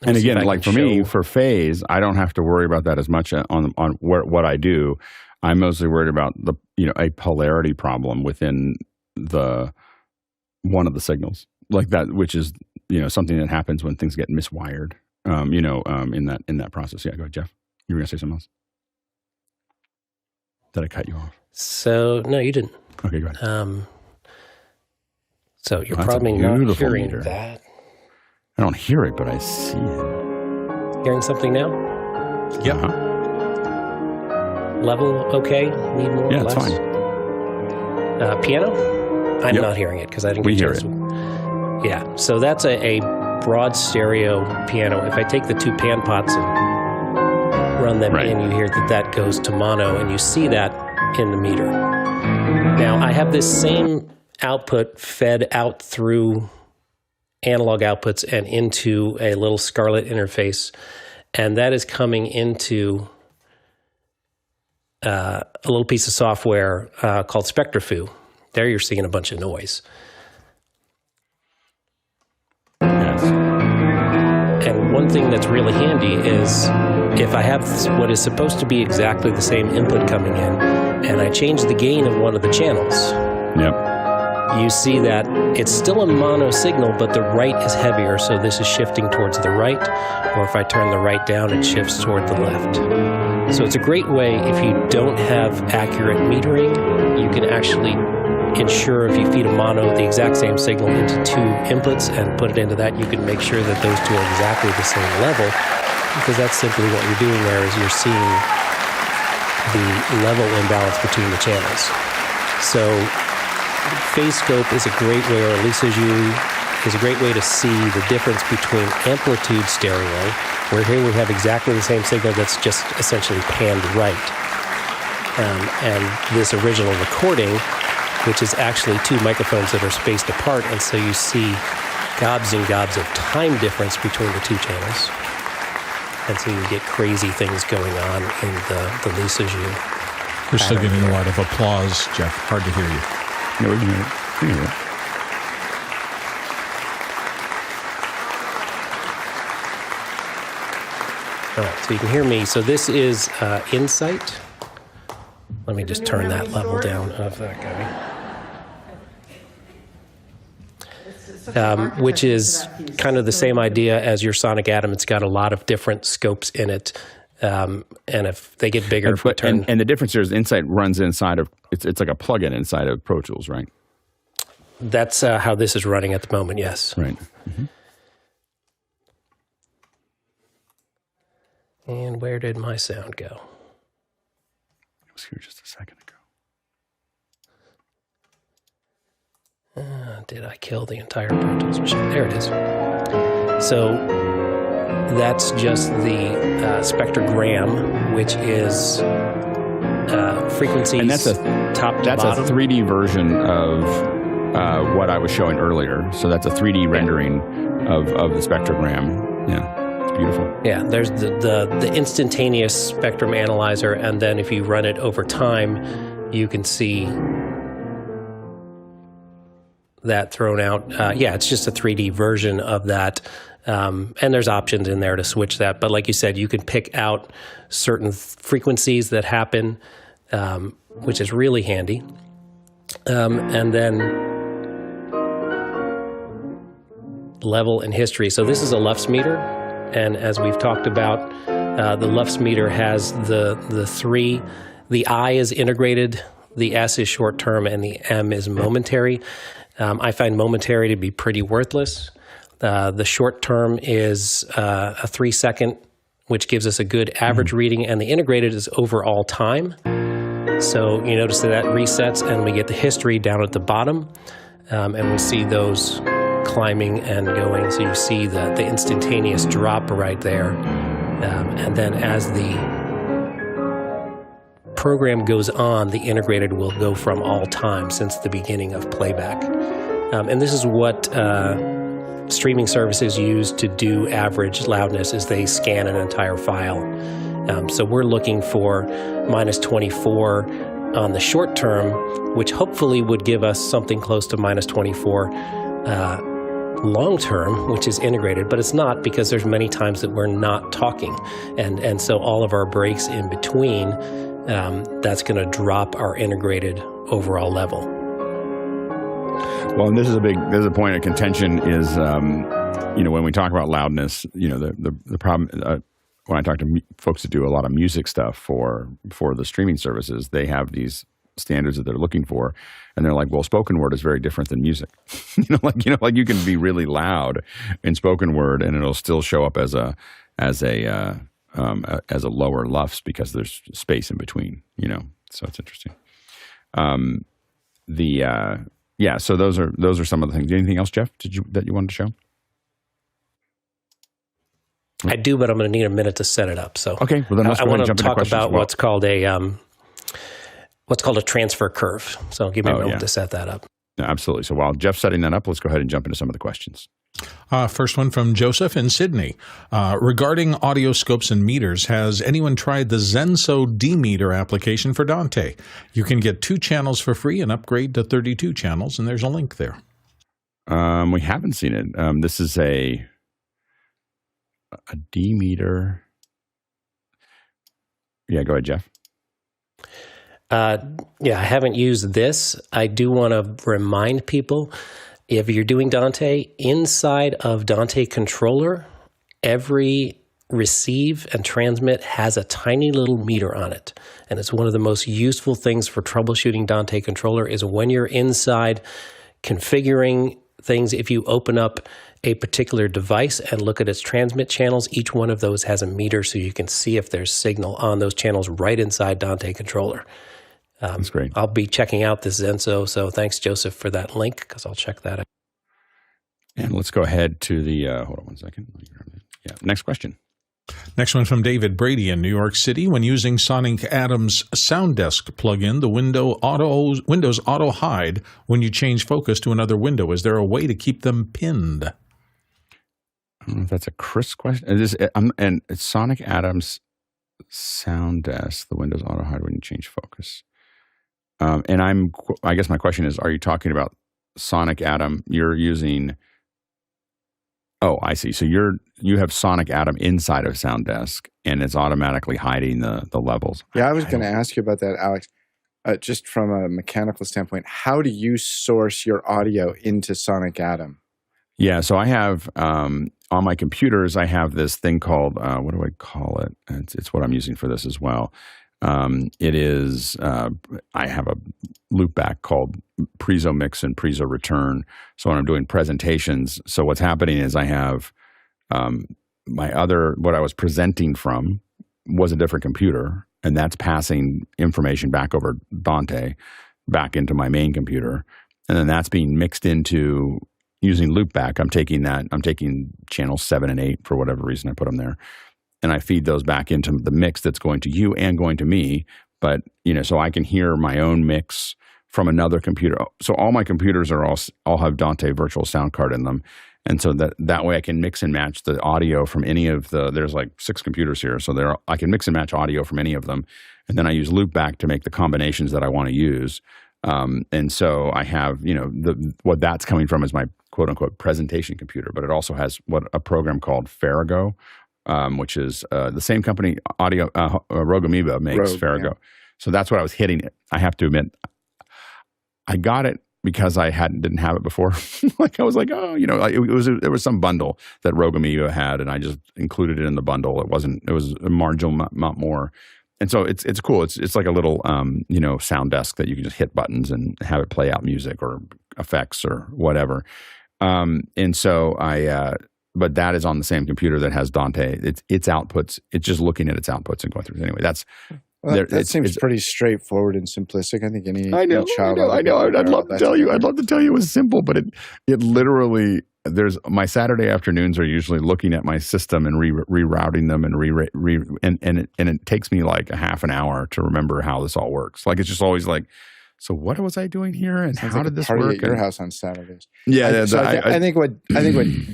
again, like for me, for phase, I don't have to worry about that as much on what I do. I'm mostly worried about a polarity problem within one of the signals, like that, which is something that happens when things get miswired. In that process. Yeah, go ahead, Jeff. You were gonna say something else. Did I cut you off? So no, you didn't. Okay, go ahead. So you're probably not hearing that. I don't hear it, but I see it. Hearing something now? Yep. Level okay? Need more? Yeah, less? it's fine. Piano? I'm not hearing it because I didn't get We hear a chance it. Yeah, so that's a broad stereo piano. If I take the 2 pan pots and run them in, you hear that goes to mono, and you see that in the meter. Now, I have this same output fed out through analog outputs and into a little Scarlett interface, and that is coming into a little piece of software called SpectraFu. There you're seeing a bunch of noise. Yes. And one thing that's really handy is if I have what is supposed to be exactly the same input coming in, and I change the gain of one of the channels, you see that it's still a mono signal, but the right is heavier, so this is shifting towards the right, or if I turn the right down, it shifts toward the left. So it's a great way, if you don't have accurate metering, you can actually ensure if you feed a mono the exact same signal into 2 inputs and put it into that, you can make sure that those 2 are exactly the same level, because that's simply what you're doing there is you're seeing the level imbalance between the channels. So phase scope is a great way, or Lisa Zhu is a great way to see the difference between amplitude stereo, where here we have exactly the same signal that's just essentially panned right, and this original recording, which is actually 2 microphones that are spaced apart, and so you see gobs and gobs of time difference between the 2 channels. And so you get crazy things going on in the Lisa Zhu. We're still getting a lot of applause, Jeff. Hard to hear you. No, we can hear it. We can hear it. All right, so you can hear me. So this is Insight. Let me just turn that level down of that guy. Which is kind of the same idea as your Sonic Atom. It's got a lot of different scopes in it. And if they get bigger, and the difference here is Insight runs inside of, it's like a plugin inside of Pro Tools, right? That's how this is running at the moment, yes. Right. Mm-hmm. And where did my sound go? It was here just a second ago. Did I kill the entire Pro Tools machine? There it is. So that's just the spectrogram, which is frequencies and that's top to bottom. bottom. That's a 3D version of what I was showing earlier. So that's a 3D rendering of the spectrogram. Yeah, it's beautiful. Yeah, there's the instantaneous spectrum analyzer, and then if you run it over time, you can see that thrown out. Yeah, it's just a 3D version of that. And there's options in there to switch that. But like you said, you can pick out certain frequencies that happen, which is really handy. And then level and history. So this is a LUFS meter. And as we've talked about, the LUFS meter has the three. The I is integrated, the S is short term, and the M is momentary. I find momentary to be pretty worthless. The short term is a 3 second, which gives us a good average reading, and the integrated is overall time. So you notice that resets, and we get the history down at the bottom, and we see those climbing and going. So you see the instantaneous drop right there, and then as the program goes on, the integrated will go from all time since the beginning of playback. And this is what streaming services use to do average loudness, is they scan an entire file. So we're looking for minus 24 on the short term, which hopefully would give us something close to minus 24 long term, which is integrated, but it's not, because there's many times that we're not talking. And so all of our breaks in between, that's going to drop our integrated overall level. Well, and this is a point of contention is, when we talk about loudness, the problem, when I talk to folks that do a lot of music stuff for the streaming services, they have these standards that they're looking for, and they're like, well, spoken word is very different than music. Like you can be really loud in spoken word and it'll still show up as a lower LUFS because there's space in between, so it's interesting. So those are some of the things. Anything else, Jeff, that you wanted to show? I do, but I'm going to need a minute to set it up. So okay, well then let's I want to jump talk about well. what's called a transfer curve. So give me a moment to set that up. No, absolutely. So while Jeff's setting that up, let's go ahead and jump into some of the questions. First one from Joseph in Sydney. Regarding audio scopes and meters, has anyone tried the Zenso DMeter application for Dante? You can get 2 channels for free and upgrade to 32 channels, and there's a link there. We haven't seen it. This is a DMeter. Yeah, go ahead, Jeff. I haven't used this. I do want to remind people, if you're doing Dante, inside of Dante controller, every receive and transmit has a tiny little meter on it. And it's one of the most useful things for troubleshooting Dante controller is when you're inside configuring things, if you open up a particular device and look at its transmit channels, each one of those has a meter so you can see if there's signal on those channels right inside Dante controller. That's great. I'll be checking out this Zenso, so thanks, Joseph, for that link, because I'll check that out. And let's go ahead to the, hold on one second. Yeah, next question. Next one from David Brady in New York City. When using Sonic Adam's Sounddesk plugin, the Windows auto hide when you change focus to another window. Is there a way to keep them pinned? I don't know if that's a Chris question. And it's Sonic Adam's Sounddesk, the Windows auto hide when you change focus. And I guess my question is, are you talking about Sonic Atom? You're using, oh, I see. So you have Sonic Atom inside of Sounddesk, and it's automatically hiding the levels. Yeah, I was going to ask you about that, Alex. Just from a mechanical standpoint, how do you source your audio into Sonic Atom? Yeah, so I have, on my computers, I have this thing called, what do I call it? It's what I'm using for this as well. It is, I have a loopback called Prezo Mix and Prezo Return. So when I'm doing presentations, so what's happening is I have what I was presenting from was a different computer, and that's passing information back over Dante, back into my main computer. And then that's being mixed into using Loopback. I'm taking channels 7 and 8 for whatever reason I put them there. And I feed those back into the mix that's going to you and going to me. But, so I can hear my own mix from another computer. So all my computers are all have Dante virtual sound card in them. And so that way I can mix and match the audio from any of there's like 6 computers here. So I can mix and match audio from any of them. And then I use Loopback to make the combinations that I want to use. And so I have, what that's coming from is my quote unquote presentation computer, but it also has a program called Farrago, which is the same company, Rogue Amoeba makes Farrago. Yeah. So that's what I was hitting it. I have to admit, I got it because I didn't have it before. Like I was like, there was some bundle that Rogue Amoeba had, and I just included it in the bundle. It was a marginal amount more. And so it's cool. It's like a little Sounddesk that you can just hit buttons and have it play out music or effects or whatever. And so but that is on the same computer that has Dante. Its outputs. It's just looking at its outputs and going through. Anyway, that seems pretty straightforward and simplistic. I think any child. I know. I'd love to tell you. I'd love to tell you it was simple, but it literally. My Saturday afternoons are usually looking at my system and rerouting them and it takes me like a half an hour to remember how this all works. Like it's just always like, so what was I doing here and how did this work? At your house on Saturdays. Yeah, I think what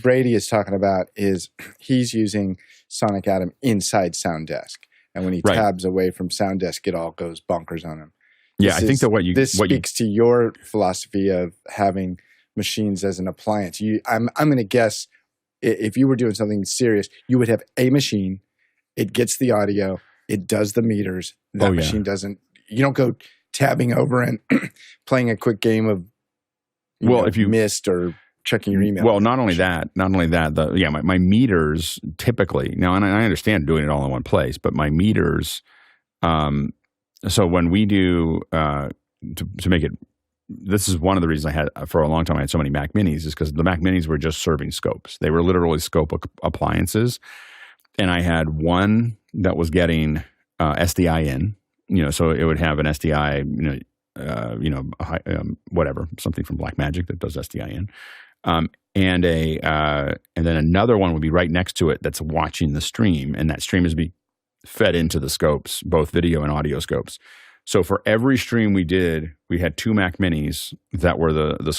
Brady is talking about is he's using Sonic Atom inside Sounddesk, and when he tabs away from Sounddesk, it all goes bonkers on him. Yeah, I think that this speaks to your philosophy of having machines as an appliance. I'm going to guess if you were doing something serious, you would have a machine. It gets the audio. It does the meters. That machine doesn't. You don't go tabbing over and playing a quick game of if you missed or checking your email. Well, not only that. My meters typically now, and I understand doing it all in one place, but my meters. So when we do to make it. This is one of the reasons I had, for a long time, I had so many Mac Minis, is because the Mac Minis were just serving scopes. They were literally scope appliances. And I had one that was getting SDI in, so it would have an SDI, whatever, something from Blackmagic that does SDI in. And then another one would be right next to it that's watching the stream. And that stream is being fed into the scopes, both video and audio scopes. So for every stream we did, we had 2 Mac Minis that were the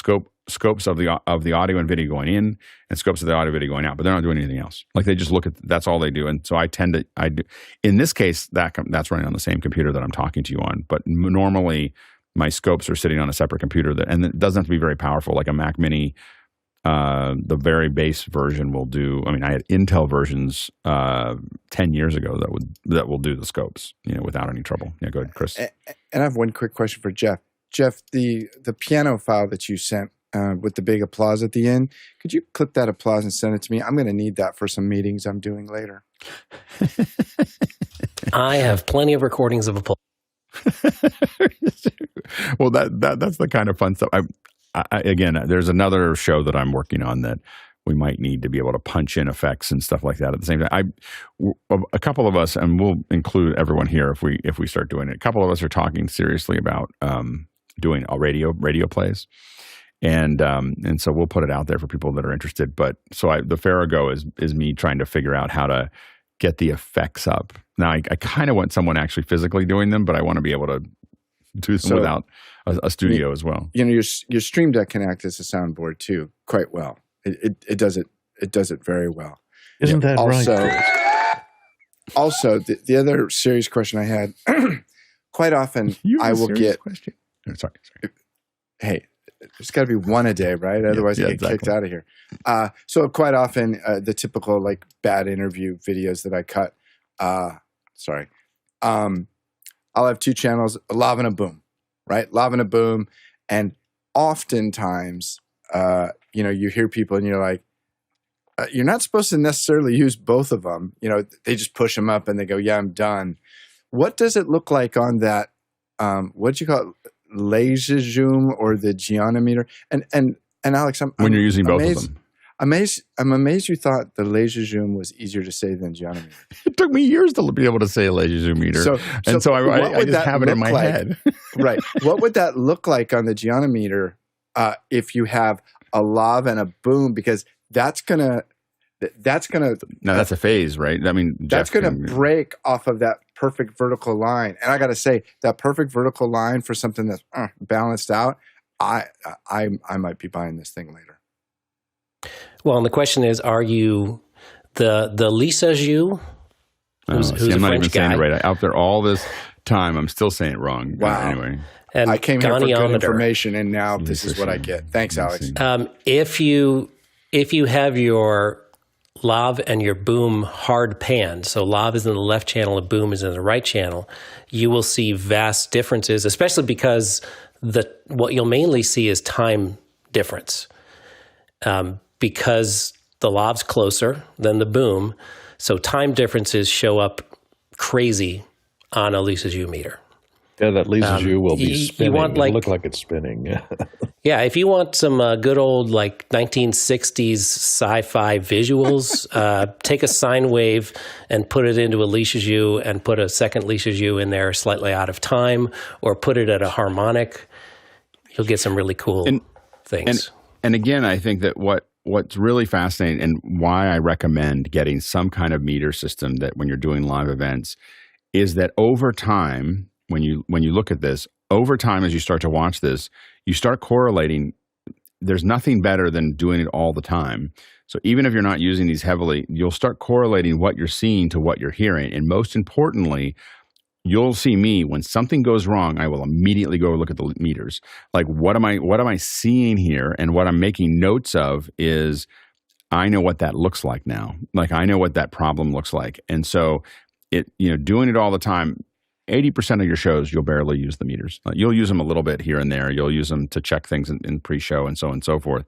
scopes of the audio and video going in, and scopes of the audio and video going out. But they're not doing anything else. Like they just look at that's all they do. And so I do. In this case, that's running on the same computer that I'm talking to you on. But normally my scopes are sitting on a separate computer and it doesn't have to be very powerful. Like a Mac Mini, the very base version will do. I mean, I had Intel versions 10 years ago that will do the scopes, without any trouble. Yeah, go ahead, Chris. And I have one quick question for Jeff. Jeff, the piano file that you sent with the big applause at the end, could you clip that applause and send it to me? I'm going to need that for some meetings I'm doing later. I have plenty of recordings of applause. Well, that's the kind of fun stuff. Again, there's another show that I'm working on that we might need to be able to punch in effects and stuff like that at the same time. A couple of us, and we'll include everyone here if we start doing it. A couple of us are talking seriously about doing radio plays, and so we'll put it out there for people that are interested. But the Farrago is me trying to figure out how to get the effects up. Now I kind of want someone actually physically doing them, but I want to be able to do them without a studio as well. Your Streamdeck can act as a soundboard too, quite well. It does it very well. Isn't that right? Also, the other serious question I had, quite often I will get. Question? Oh, sorry. Hey, there's got to be one a day, right? Otherwise, I get kicked out of here. So quite often, the typical like bad interview videos that I cut. I'll have 2 channels, a lav and a boom, right? Lav and a boom, and oftentimes, you hear people and you're like, you're not supposed to necessarily use both of them. They just push them up and they go, yeah, I'm done. What does it look like on that? What'd you call it? Laser zoom or the geonometer? And Alex, when you're using both of them. I'm amazed you thought the laser zoom was easier to say than geonometer. It took me years to be able to say a laser zoom meter. So I just have it in my head. Right. What would that look like on the geonometer if you have a lav and a boom? Because that's gonna now that's a phase, right? I mean, that's gonna break off of that perfect vertical line. And I got to say, that perfect vertical line for something that's balanced out, I might be buying this thing later. Well, and the question is, are you the Lisa Zhu? Who's I'm not even French saying guy? it right. Out there all this time, I'm still saying it wrong. Wow. Anyway. And I came here for good goniometer. information, and now this is what I get. Thanks, Alex. If you have your lav and your boom hard panned, so lav is in the left channel and boom is in the right channel, you will see vast differences, especially because what you'll mainly see is time difference. Because the lav's closer than the boom, so time differences show up crazy on a Lisa Zhu meter. Yeah, that Lisa Zhu will be spinning. It'll look like it's spinning. Yeah, if you want some good old like 1960s sci-fi visuals, take a sine wave and put it into a Lisa Zhu and put a second Lisa Zhu in there slightly out of time, or put it at a harmonic. You'll get some really cool things. And again, I think that what's really fascinating and why I recommend getting some kind of meter system that when you're doing live events is that over time, when you look at this, over time as you start to watch this, you start correlating. There's nothing better than doing it all the time. So even if you're not using these heavily, you'll start correlating what you're seeing to what you're hearing. And most importantly, you'll see me when something goes wrong, I will immediately go look at the meters. Like what am I seeing here? And what I'm making notes of is I know what that looks like now. Like I know what that problem looks like. And so doing it all the time, 80% of your shows, you'll barely use the meters. You'll use them a little bit here and there. You'll use them to check things in pre-show and so on and so forth.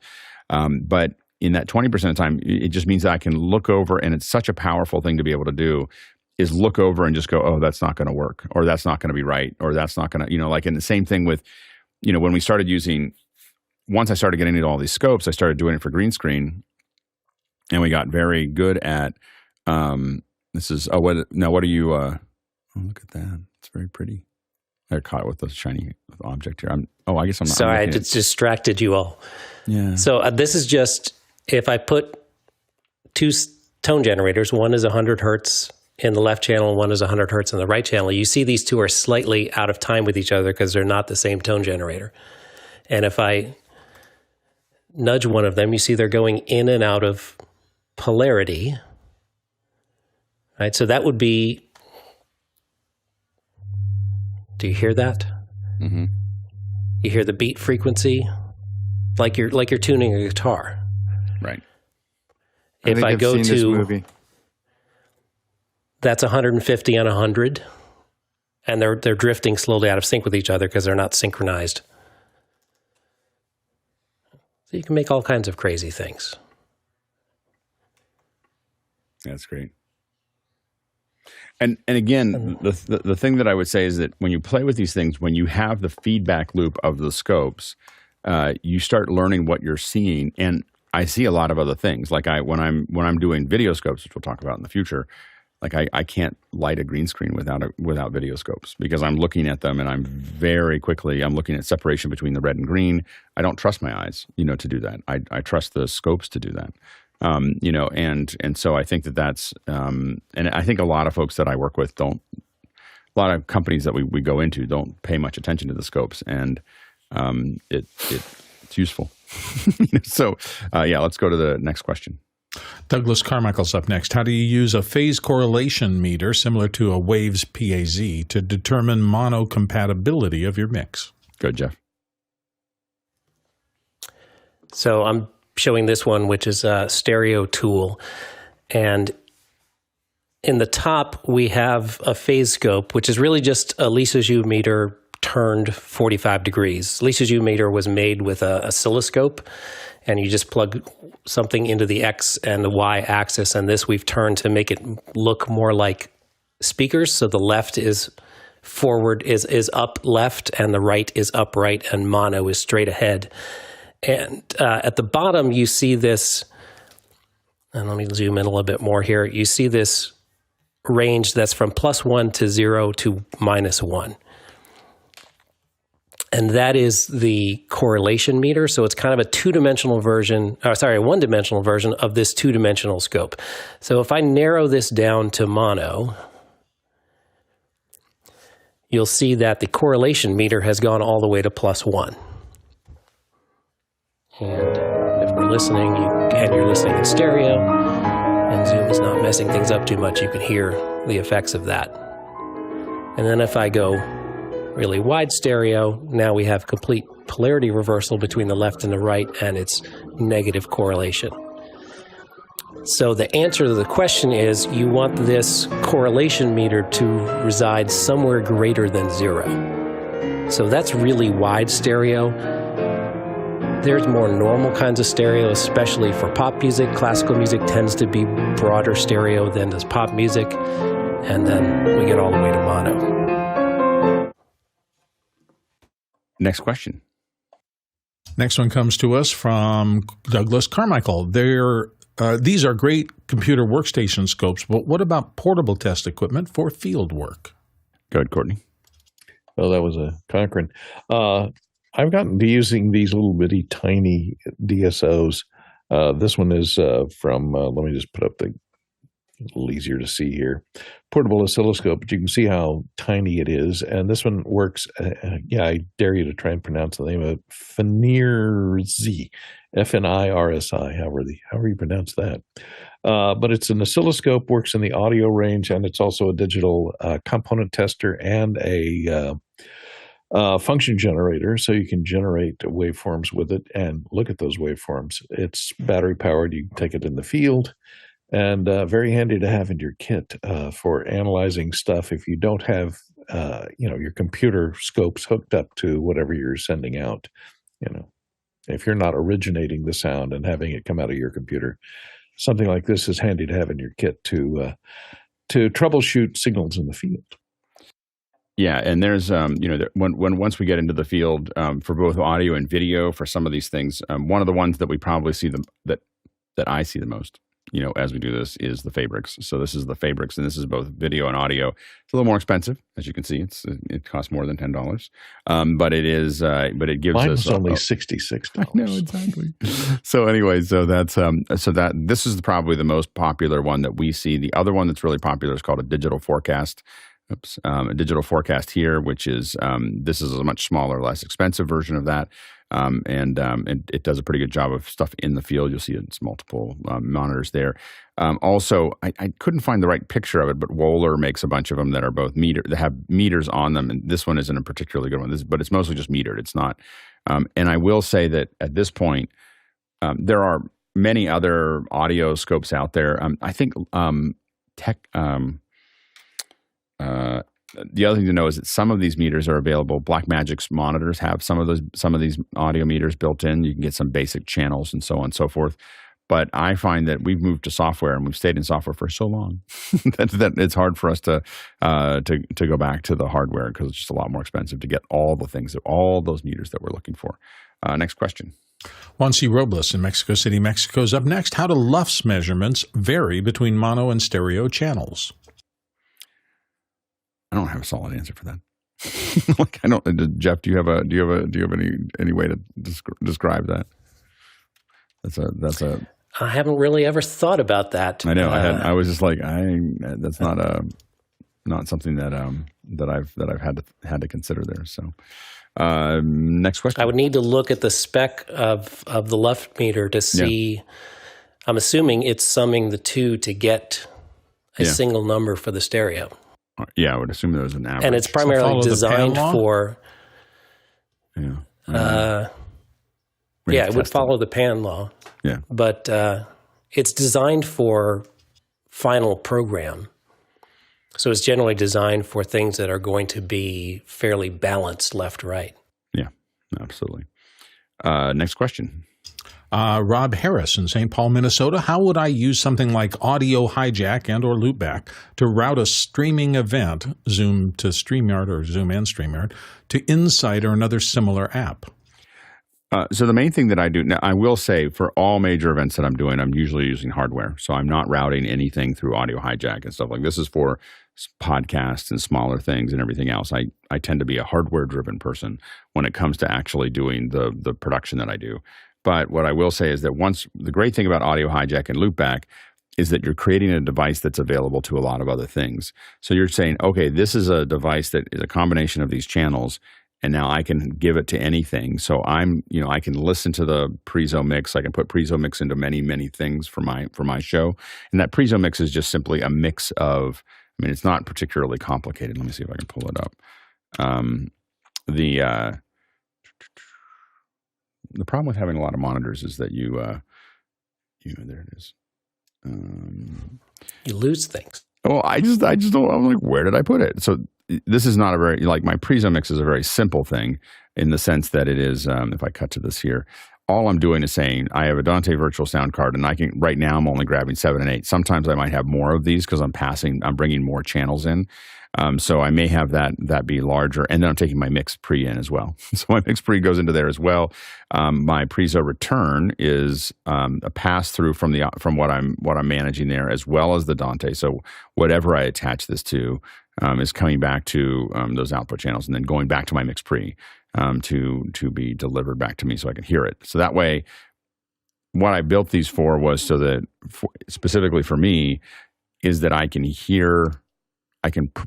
But in that 20% of the time, it just means that I can look over, and it's such a powerful thing to be able to do, is look over and just go, oh, that's not going to work, or that's not going to be right, or that's not going to, like, and the same thing with, when we started once I started getting into all these scopes, I started doing it for green screen, and we got very good at, what are you, oh, look at that. It's very pretty. I caught it with the shiny object here. I guess I'm not. Sorry, I just distracted you all. Yeah. So this is just, if I put two tone generators, one is 100 hertz in the left channel and one is 100 hertz in the right channel, you see these two are slightly out of time with each other because they're not the same tone generator. And if I nudge one of them, you see they're going in and out of polarity. Right? So that would be, do you hear that? Mm-hmm. You hear the beat frequency, like you're tuning a guitar. Right. If I go this to movie. That's 150 and 100, and they're drifting slowly out of sync with each other because they're not synchronized. So you can make all kinds of crazy things. That's great. And again, the thing that I would say is that when you play with these things, when you have the feedback loop of the scopes, you start learning what you're seeing. And I see a lot of other things. Like when I'm doing video scopes, which we'll talk about in the future, like I can't light a green screen without video scopes, because I'm looking at them and I'm looking at separation between the red and green. I don't trust my eyes, to do that. I trust the scopes to do that. And so I think that's, and I think a lot of folks that I work with a lot of companies that we go into don't pay much attention to the scopes, and it's useful. So, let's go to the next question. Douglas Carmichael's up next. How do you use a phase correlation meter similar to a Waves PAZ to determine mono compatibility of your mix? Good, Jeff. So I'm showing this one, which is a stereo tool. And in the top, we have a phase scope, which is really just a Lisa Zhu meter turned 45 degrees. Lisa Zhu meter was made with an oscilloscope, and you just plug something into the X and the Y axis, and this we've turned to make it look more like speakers. So the left is forward, is up left, and the right is upright, and mono is straight ahead. And at the bottom, you see this, and let me zoom in a little bit more here. You see this range that's from +1 to 0 to -1. And that is the correlation meter. So it's kind of a one-dimensional version of this two-dimensional scope. So if I narrow this down to mono, you'll see that the correlation meter has gone all the way to +1. And if we're listening, and you're listening in stereo, and Zoom is not messing things up too much, you can hear the effects of that. And then if I go really wide stereo, now we have complete polarity reversal between the left and the right, and it's negative correlation. So the answer to the question is you want this correlation meter to reside somewhere greater than 0. So that's really wide stereo. There's more normal kinds of stereo, especially for pop music. Classical music tends to be broader stereo than does pop music. And then we get all the way to mono. Next question. Next one comes to us from Douglas Carmichael. These are great computer workstation scopes, but what about portable test equipment for field work? Go ahead, Courtney. Well, that was a Cochrane. I've gotten to using these little bitty tiny DSOs. This one is from, let me just put up a little easier to see here, portable oscilloscope, but you can see how tiny it is. And this one works, I dare you to try and pronounce the name of it, FNIRSI, FNIRSI, however you pronounce that. But it's an oscilloscope, works in the audio range, and it's also a digital component tester and a function generator, so you can generate waveforms with it and look at those waveforms. It's battery powered. You can take it in the field, and very handy to have in your kit for analyzing stuff if you don't have your computer scopes hooked up to whatever you're sending out. If you're not originating the sound and having it come out of your computer, something like this is handy to have in your kit to troubleshoot signals in the field. Yeah, and there's once we get into the field for both audio and video for some of these things, one of the ones that we probably see that I see the most, as we do this, is the Fabrics. So this is the Fabrics, and this is both video and audio. It's a little more expensive, as you can see. It costs more than $10, but it is. But it gives Mine us was only $66. I know, exactly. So anyway, this is probably the most popular one that we see. The other one that's really popular is called a digital forecast. A digital forecast here, which is this is a much smaller, less expensive version of that, and it does a pretty good job of stuff in the field. You'll see it's multiple monitors there. Also, I couldn't find the right picture of it, but Wohler makes a bunch of them that are both that have meters on them, and this one isn't a particularly good one. But it's mostly just metered. It's not. And I will say that at this point, there are many other audio scopes out there. I think the other thing to know is that some of these meters are available. Blackmagic's monitors have some of these audio meters built in. You can get some basic channels and so on and so forth. But I find that we've moved to software, and we've stayed in software for so long that it's hard for us to go back to the hardware because it's just a lot more expensive to get all those meters that we're looking for. Next question. Juan C. Robles in Mexico City, Mexico is up next. How do LUFS measurements vary between mono and stereo channels? I don't have a solid answer for that. Jeff, do you have any way to describe that? That's a. I haven't really ever thought about that. I know. I was just like, that's not something that I've had to consider there. So, next question. I would need to look at the spec of the LUFS meter to see. Yeah. I'm assuming it's summing the two to get a single number for the stereo. Yeah, I would assume there was an average. And it's primarily designed for. Yeah. It would follow the pan law. Yeah. But it's designed for final program. So it's generally designed for things that are going to be fairly balanced left-right. Yeah, absolutely. Next question. Rob Harris in St. Paul, Minnesota. How would I use something like Audio Hijack and or Loopback to route a streaming event, Zoom to StreamYard or Zoom and StreamYard, to Insight or another similar app? So the main thing that I do, now I will say for all major events that I'm doing, I'm usually using hardware. So I'm not routing anything through Audio Hijack and stuff like this. Is for podcasts and smaller things and everything else. I tend to be a hardware-driven person when it comes to actually doing the production that I do. But what I will say is that the great thing about Audio Hijack and Loopback is that you're creating a device that's available to a lot of other things. So you're saying, okay, this is a device that is a combination of these channels, and now I can give it to anything. So I can listen to the Prezo mix. I can put Prezo mix into many, many things for my show. And that Prezo mix is just simply a mix of, it's not particularly complicated. Let me see if I can pull it up. The problem with having a lot of monitors is that there it is. You lose things. Well, I just don't. I'm like, where did I put it? So this is not a very, like, my Prezo mix is a very simple thing in the sense that it is. If I cut to this here, all I'm doing is saying I have a Dante virtual sound card, and I can right now I'm only grabbing 7 and 8. Sometimes I might have more of these because I'm bringing more channels in. So I may have that be larger, and then I'm taking my mix pre in as well. So my mix pre goes into there as well. My Prezo return is a pass through from what I'm managing there, as well as the Dante. So whatever I attach this to is coming back to those output channels, and then going back to my mix pre to be delivered back to me so I can hear it. So that way, what I built these for was so that specifically for me is that I can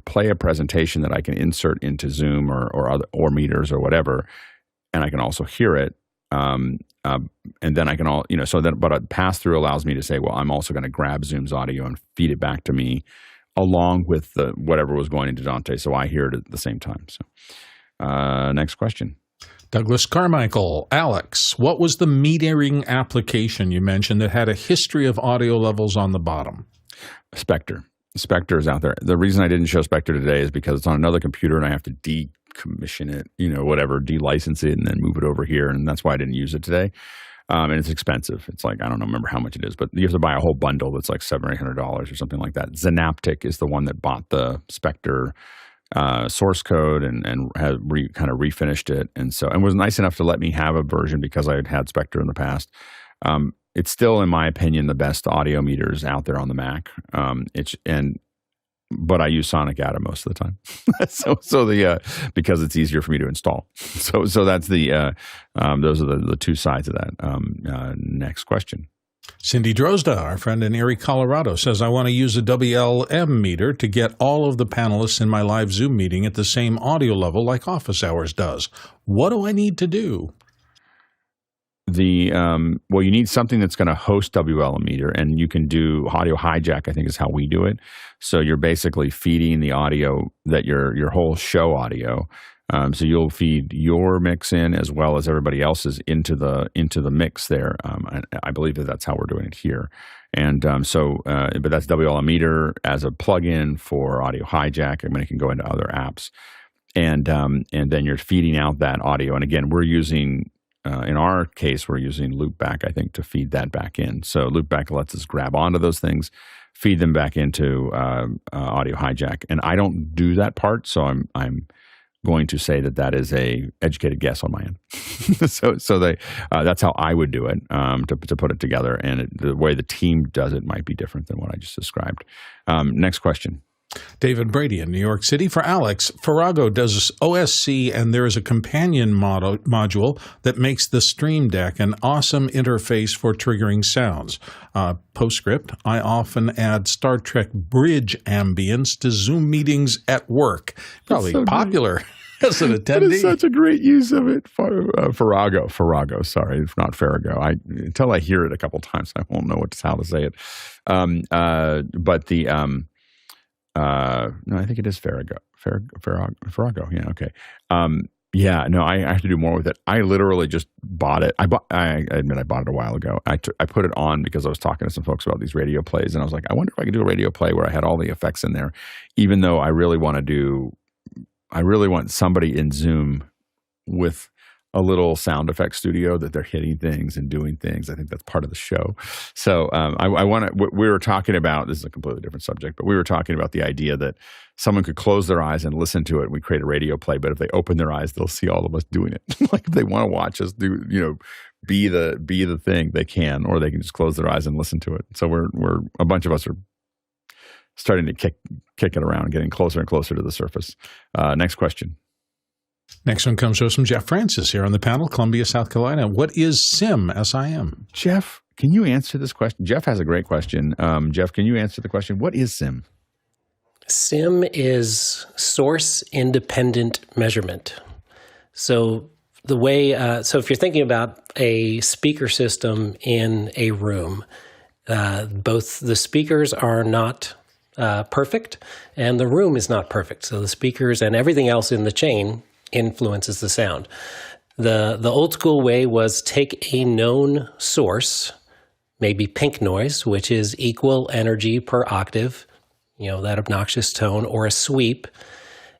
play a presentation that I can insert into Zoom or meters or whatever, and I can also hear it. And then I can but a pass through allows me to say, well, I'm also going to grab Zoom's audio and feed it back to me along with whatever was going into Dante, so I hear it at the same time. So, next question. Douglas Carmichael, Alex, what was the metering application you mentioned that had a history of audio levels on the bottom? Spectre. Spectre is out there. The reason I didn't show Spectre today is because it's on another computer and I have to decommission it, de-license it and then move it over here. And that's why I didn't use it today. And it's expensive. It's like, I don't remember how much it is, but you have to buy a whole bundle that's like $700 or $800 or something like that. Synaptic is the one that bought the Spectre source code and has kind of refinished it. And was nice enough to let me have a version because I had Spectre in the past. It's still, in my opinion, the best audio meters out there on the Mac. But I use Sonic ATEM most of the time, because it's easier for me to install. So that's those are the two sides of that. Next question. Cindy Drozda, our friend in Erie, Colorado, says, I want to use a WLM meter to get all of the panelists in my live Zoom meeting at the same audio level like Office Hours does. What do I need to do? Well, you need something that's going to host WLM meter, and you can do audio hijack, I think is how we do it. So you're basically feeding the audio that your whole show audio. So you'll feed your mix in as well as everybody else's into the mix there. I believe that's how we're doing it here. And but that's WLM meter as a plugin for audio hijack. I mean, it can go into other apps, and then you're feeding out that audio. And again, we're using. In our case, we're using Loopback, I think, to feed that back in. So Loopback lets us grab onto those things, feed them back into audio hijack. And I don't do that part, so I'm going to say that is a educated guess on my end. so that's how I would do it to put it together. And the way the team does it might be different than what I just described. Next question. David Brady in New York City. For Alex, Farrago does OSC, and there is a companion module that makes the Streamdeck an awesome interface for triggering sounds. Postscript, I often add Star Trek bridge ambience to Zoom meetings at work. Probably so popular as an attendee. That is such a great use of it. Farrago, sorry, if not Farrago. Until I hear it a couple times, I won't know how to say it. No, I think it is Farrago. Farrago. Yeah. Okay. I have to do more with it. I literally just bought it. I admit I bought it a while ago. I put it on because I was talking to some folks about these radio plays, and I was like, I wonder if I could do a radio play where I had all the effects in there, even though I really want somebody in Zoom with a little sound effect studio that they're hitting things and doing things. I think that's part of the show. So we were talking about, this is a completely different subject, but we were talking about the idea that someone could close their eyes and listen to it. We create a radio play, but if they open their eyes, they'll see all of us doing it. Like if they want to watch us do, be the thing, they can, or they can just close their eyes and listen to it. So we're a bunch of us are starting to kick it around, getting closer and closer to the surface. Next question. Next one comes to us from Jeff Francis here on the panel, Columbia, South Carolina. What is SIM, S-I-M? Jeff, Can you answer this question? Jeff has a great question. Jeff, can you answer the question? What is SIM? SIM is source independent measurement. So the way, so if you're thinking about a speaker system in a room, both the speakers are not perfect and the room is not perfect. So the speakers and everything else in the chain influences the sound. The old school way was take a known source, maybe pink noise, which is equal energy per octave, that obnoxious tone, or a sweep.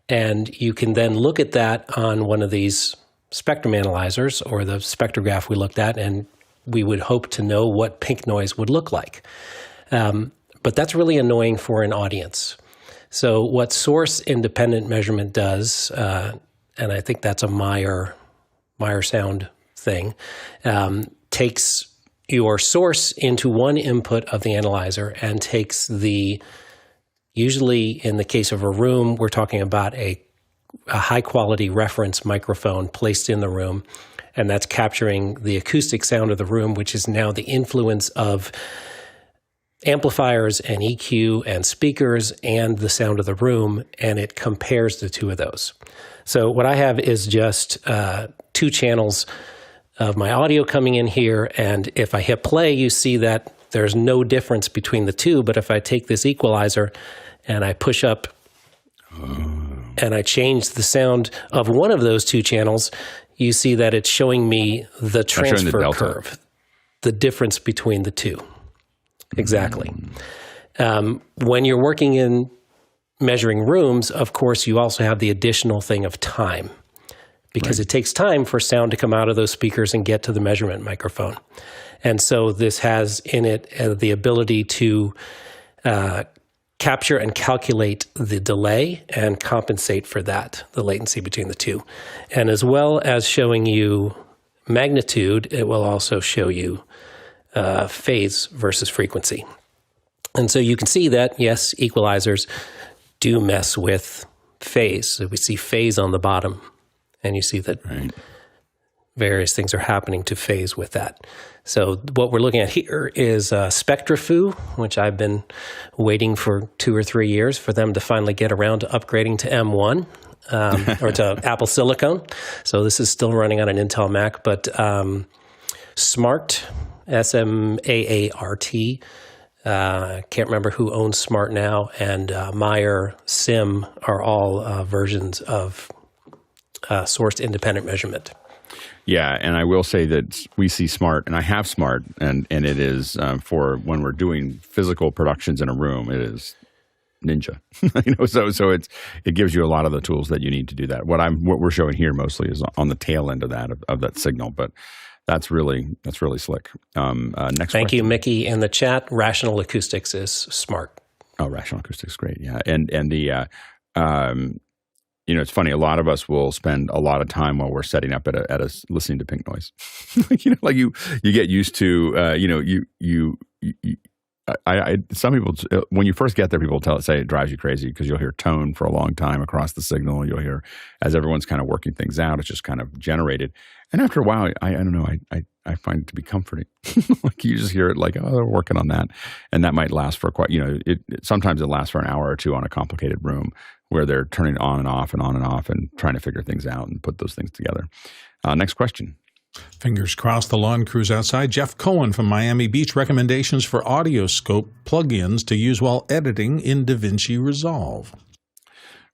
And you can then look at that on one of these spectrum analyzers or the spectrograph we looked at, and we would hope to know what pink noise would look like. But that's really annoying for an audience. So what source independent measurement does, and I think that's a Meyer sound thing, takes your source into one input of the analyzer and takes usually in the case of a room, we're talking about a high quality reference microphone placed in the room, and that's capturing the acoustic sound of the room, which is now the influence of amplifiers and EQ and speakers and the sound of the room, and it compares the two of those. So what I have is just 2 channels of my audio coming in here, and if I hit play, you see that there's no difference between the two, but if I take this equalizer and I push up and I change the sound of one of those 2 channels, you see that it's showing me the transfer curve, the difference between the two. Exactly. When you're working in measuring rooms, of course, you also have the additional thing of time, because it takes time for sound to come out of those speakers and get to the measurement microphone. And so this has in it the ability to capture and calculate the delay and compensate for that, the latency between the two. And as well as showing you magnitude, it will also show you phase versus frequency. And so you can see that, yes, equalizers do mess with phase. So we see phase on the bottom, and you see that various things are happening to phase with that. So what we're looking at here is SpectraFu, which I've been waiting for 2 or 3 years for them to finally get around to upgrading to M1 or to Apple Silicon. So this is still running on an Intel Mac, but Smart, SMAART, can't remember who owns Smart now, and Meyer Sim are all versions of source independent measurement. Yeah, and I will say that we see Smart, and I have Smart, and it is for when we're doing physical productions in a room, it is ninja. So it gives you a lot of the tools that you need to do that. What we're showing here mostly is on the tail end of that signal, but that's really slick. Next, thank you, Mickey, in the chat. Rational Acoustics is Smart. Oh, Rational Acoustics, great. Yeah, and the it's funny. A lot of us will spend a lot of time while we're setting up at a listening to pink noise. Like you get used to. Some people, when you first get there, people say it drives you crazy because you'll hear tone for a long time across the signal. You'll hear as everyone's kind of working things out. It's just kind of generated, and after a while, I don't know. I find it to be comforting. Like you just hear it like, oh, they're working on that, and that might last for quite. Sometimes it lasts for an hour or two on a complicated room where they're turning it on and off and trying to figure things out and put those things together. Next question. Fingers crossed the lawn crews outside. Jeff Cohen from Miami Beach, recommendations for audioscope plugins to use while editing in DaVinci Resolve.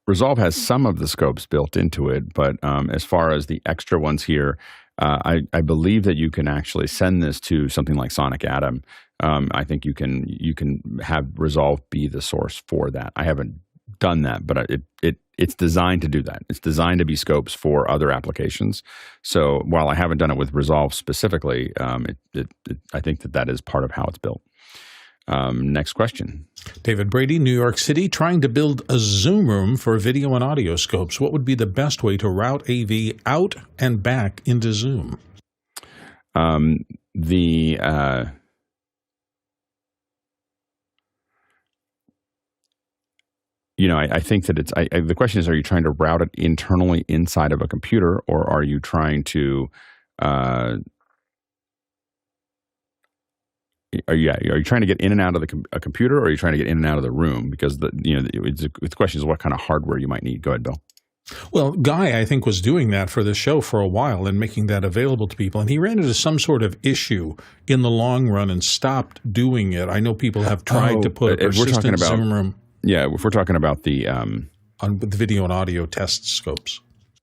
Resolve has some of the scopes built into it, but as far as the extra ones here, I believe that you can actually send this to something like Sonic ATEM. I think you can have Resolve be the source for that. I haven't done that, but it's designed to do that. It's designed to be scopes for other applications. So while I haven't done it with Resolve specifically, I think that is part of how it's built. Next question. David Brady, New York City, trying to build a Zoom room for video and audio scopes. What would be the best way to route AV out and back into Zoom? I think that the question is, are you trying to route it internally inside of a computer, or are you trying to are you trying to get in and out of a computer, or are you trying to get in and out of the room? Because the question is what kind of hardware you might need. Go ahead, Bill. Well, Guy, I think, was doing that for the show for a while and making that available to people. And he ran into some sort of issue in the long run and stopped doing it. I know people have tried to put a persistent Zoom room. Yeah, if we're talking about the on the video and audio test scopes.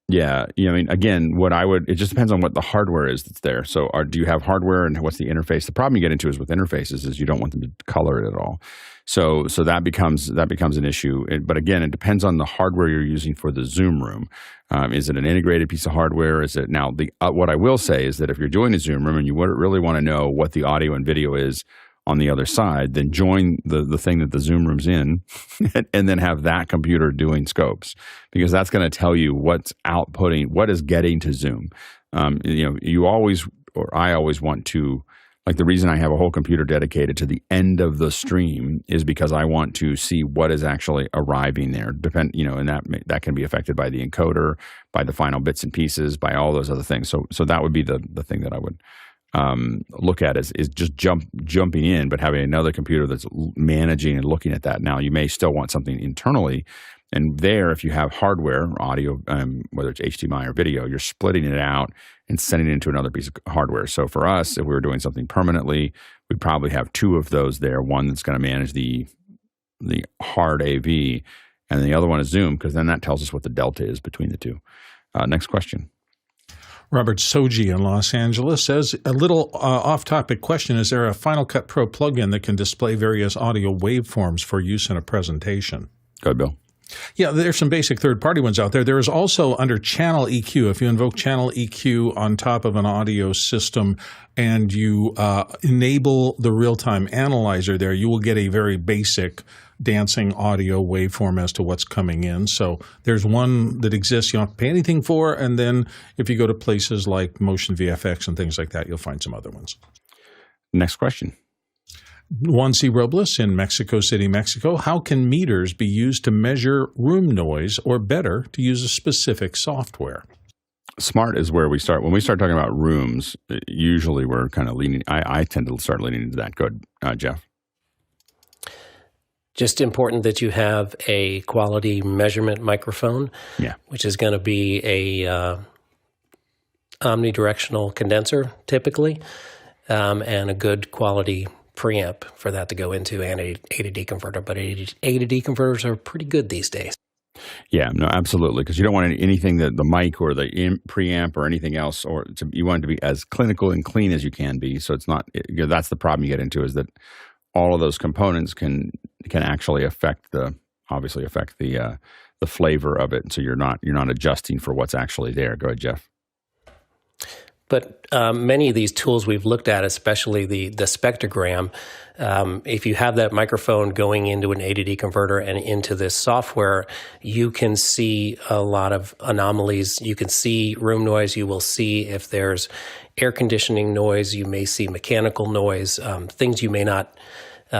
Yeah, I mean, again, it just depends on what the hardware is that's there. So do you have hardware, and what's the interface? The problem you get into is with interfaces is you don't want them to color it at all. So that becomes an issue. But again, it depends on the hardware you're using for the Zoom room. Is it an integrated piece of hardware? Is it now what I will say is that if you're doing a Zoom room and you really want to know what the audio and video is on the other side, then join the thing that the Zoom room's in and then have that computer doing scopes, because that's going to tell you what's outputting, what is getting to Zoom. I always want to, like, the reason I have a whole computer dedicated to the end of the stream is because I want to see what is actually arriving there. And that can be affected by the encoder, by the final bits and pieces, by all those other things. So that would be the thing that I would look at is just jumping in, but having another computer that's managing and looking at that. Now, you may still want something internally, and there, if you have hardware, audio, whether it's HDMI or video, you're splitting it out and sending it into another piece of hardware. So for us, if we were doing something permanently, we'd probably have two of those there. One that's going to manage the hard AV, and the other one is Zoom, because then that tells us what the delta is between the two. Next question. Robert Soji in Los Angeles says, a little off-topic question, is there a Final Cut Pro plugin that can display various audio waveforms for use in a presentation? Go ahead, Bill. Yeah, there's some basic third-party ones out there. There is also under Channel EQ, if you invoke Channel EQ on top of an audio system and you enable the real-time analyzer there, you will get a very basic dancing audio waveform as to what's coming in. So there's one that exists you don't have to pay anything for, and then if you go to places like Motion VFX and things like that, you'll find some other ones. Next question. Juan C. Robles in Mexico City, Mexico. How can meters be used to measure room noise, or better, to use a specific software? Smart is where we start. When we start talking about rooms, usually we're kind of leaning, I tend to start leaning into that. Go ahead, Jeff. Just important that you have a quality measurement microphone, which is going to be a omnidirectional condenser typically, and a good quality preamp for that to go into, and a A to D converter. But A to D converters are pretty good these days. Yeah, no, absolutely, because you don't want anything that the mic or the preamp or anything else, you want it to be as clinical and clean as you can be. So it's not. That's the problem you get into, is that all of those components can actually affect the flavor of it. So you're not adjusting for what's actually there. Go ahead, Jeff. But many of these tools we've looked at, especially the spectrogram, if you have that microphone going into an A to D converter and into this software, you can see a lot of anomalies. You can see room noise. You will see if there's air conditioning noise. You may see mechanical noise, things you may not.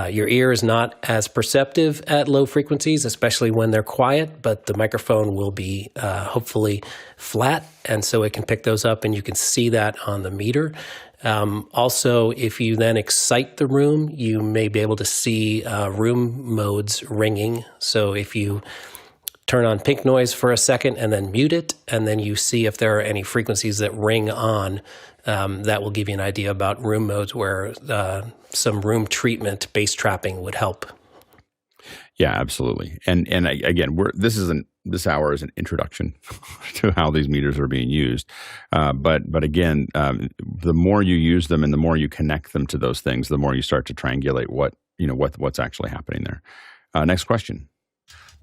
Your ear is not as perceptive at low frequencies, especially when they're quiet, but the microphone will be hopefully flat, and so it can pick those up, and you can see that on the meter. Also, if you then excite the room, you may be able to see room modes ringing. So if you turn on pink noise for a second and then mute it, and then you see if there are any frequencies that ring on, that will give you an idea about room modes where some room treatment, bass trapping would help. Yeah, absolutely. And again, this hour is an introduction to how these meters are being used. But again, the more you use them and the more you connect them to those things, the more you start to triangulate what's actually happening there. Next question.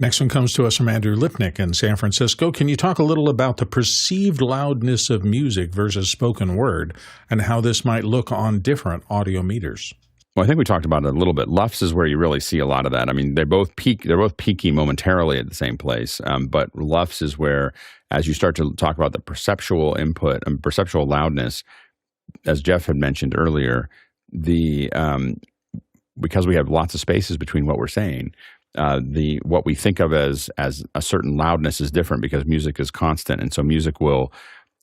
Next one comes to us from Andrew Lipnick in San Francisco. Can you talk a little about the perceived loudness of music versus spoken word, and how this might look on different audio meters? Well, I think we talked about it a little bit. LUFS is where you really see a lot of that. I mean, they're both peaking momentarily at the same place, but LUFS is where, as you start to talk about the perceptual input and perceptual loudness, as Jeff had mentioned earlier, because we have lots of spaces between what we're saying, what we think of as a certain loudness is different, because music is constant. And so music will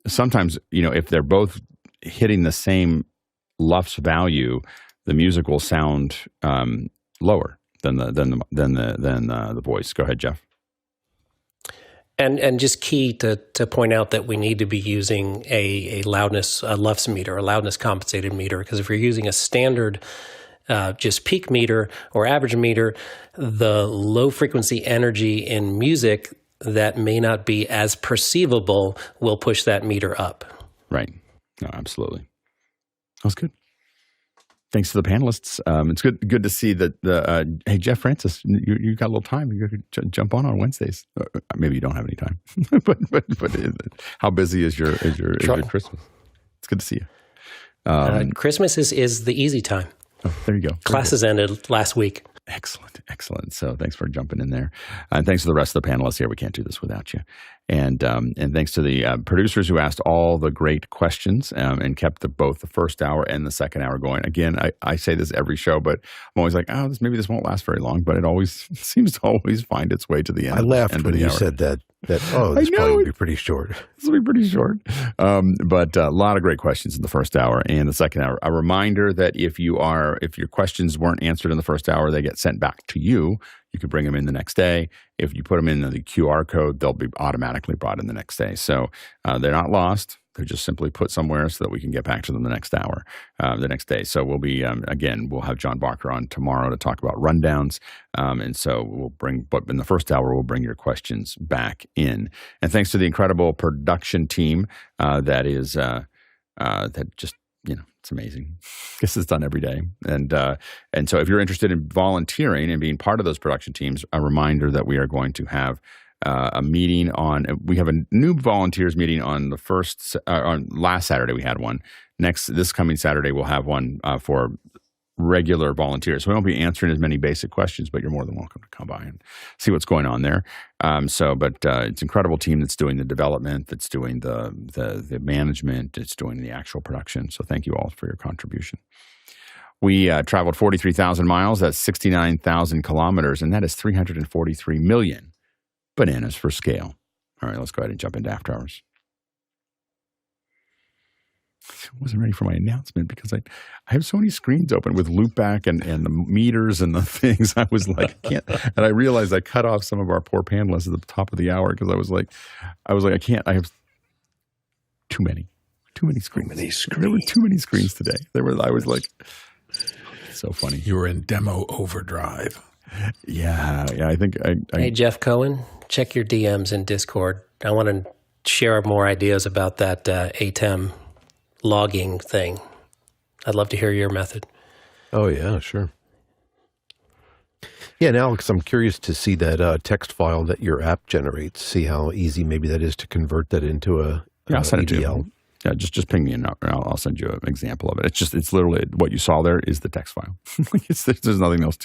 sometimes, if they're both hitting the same LUFS value, the music will sound lower than the voice. Go ahead, Jeff. And just key to point out that we need to be using a loudness LUFS meter, a loudness compensated meter, because if you're using a standard just peak meter or average meter, the low frequency energy in music that may not be as perceivable will push that meter up. Right. No, absolutely. That was good. Thanks to the panelists. It's good to see that. Hey, Jeff Francis, you got a little time. You could jump on Wednesdays. Maybe you don't have any time, but how busy is your Christmas? It's good to see you. Christmas is the easy time. Oh, there you go. Classes ended last week. Excellent. So thanks for jumping in there. And thanks to the rest of the panelists here. We can't do this without you. And thanks to the producers who asked all the great questions and kept both the first hour and the second hour going. Again, I say this every show, but I'm always like, maybe this won't last very long, but it always seems to always find its way to the end. I laughed when you said that. This probably will be pretty short. This will be pretty short. But a lot of great questions in the first hour and the second hour. A reminder that if your questions weren't answered in the first hour, they get sent back to you. You could bring them in the next day. If you put them in the QR code, they'll be automatically brought in the next day. So they're not lost. They're just simply put somewhere so that we can get back to them the next hour, the next day. So we'll be, again, we'll have John Barker on tomorrow to talk about rundowns. And so but in the first hour, we'll bring your questions back in. And thanks to the incredible production team that just, it's amazing. This is done every day. And so if you're interested in volunteering and being part of those production teams, a reminder that we are going to have a meeting we have a new volunteers meeting on on last Saturday we had one. This coming Saturday we'll have one for regular volunteers. So we won't be answering as many basic questions, but you're more than welcome to come by and see what's going on there. It's an incredible team that's doing the development, that's doing the management, it's doing the actual production. So thank you all for your contribution. We traveled 43,000 miles. That's 69,000 kilometers, and that is 343 million bananas for scale. All right, let's go ahead and jump into After Hours. I wasn't ready for my announcement because I have so many screens open with Loopback and the meters and the things. I was like, I can't. And I realized I cut off some of our poor panelists at the top of the hour because I was like, I can't. I have too many screens. There were too many screens today. I was like, so funny. You were in demo overdrive. Yeah. I think Hey, Jeff Cohen, check your DMs in Discord. I want to share more ideas about that ATEM logging thing. I'd love to hear your method. Oh, yeah, sure. Yeah, and Alex, I'm curious to see that text file that your app generates, see how easy maybe that is to convert that into I'll send it to ADL. you. Yeah, just ping me and I'll send you an example of it. It's literally what you saw there is the text file. There's nothing else to it.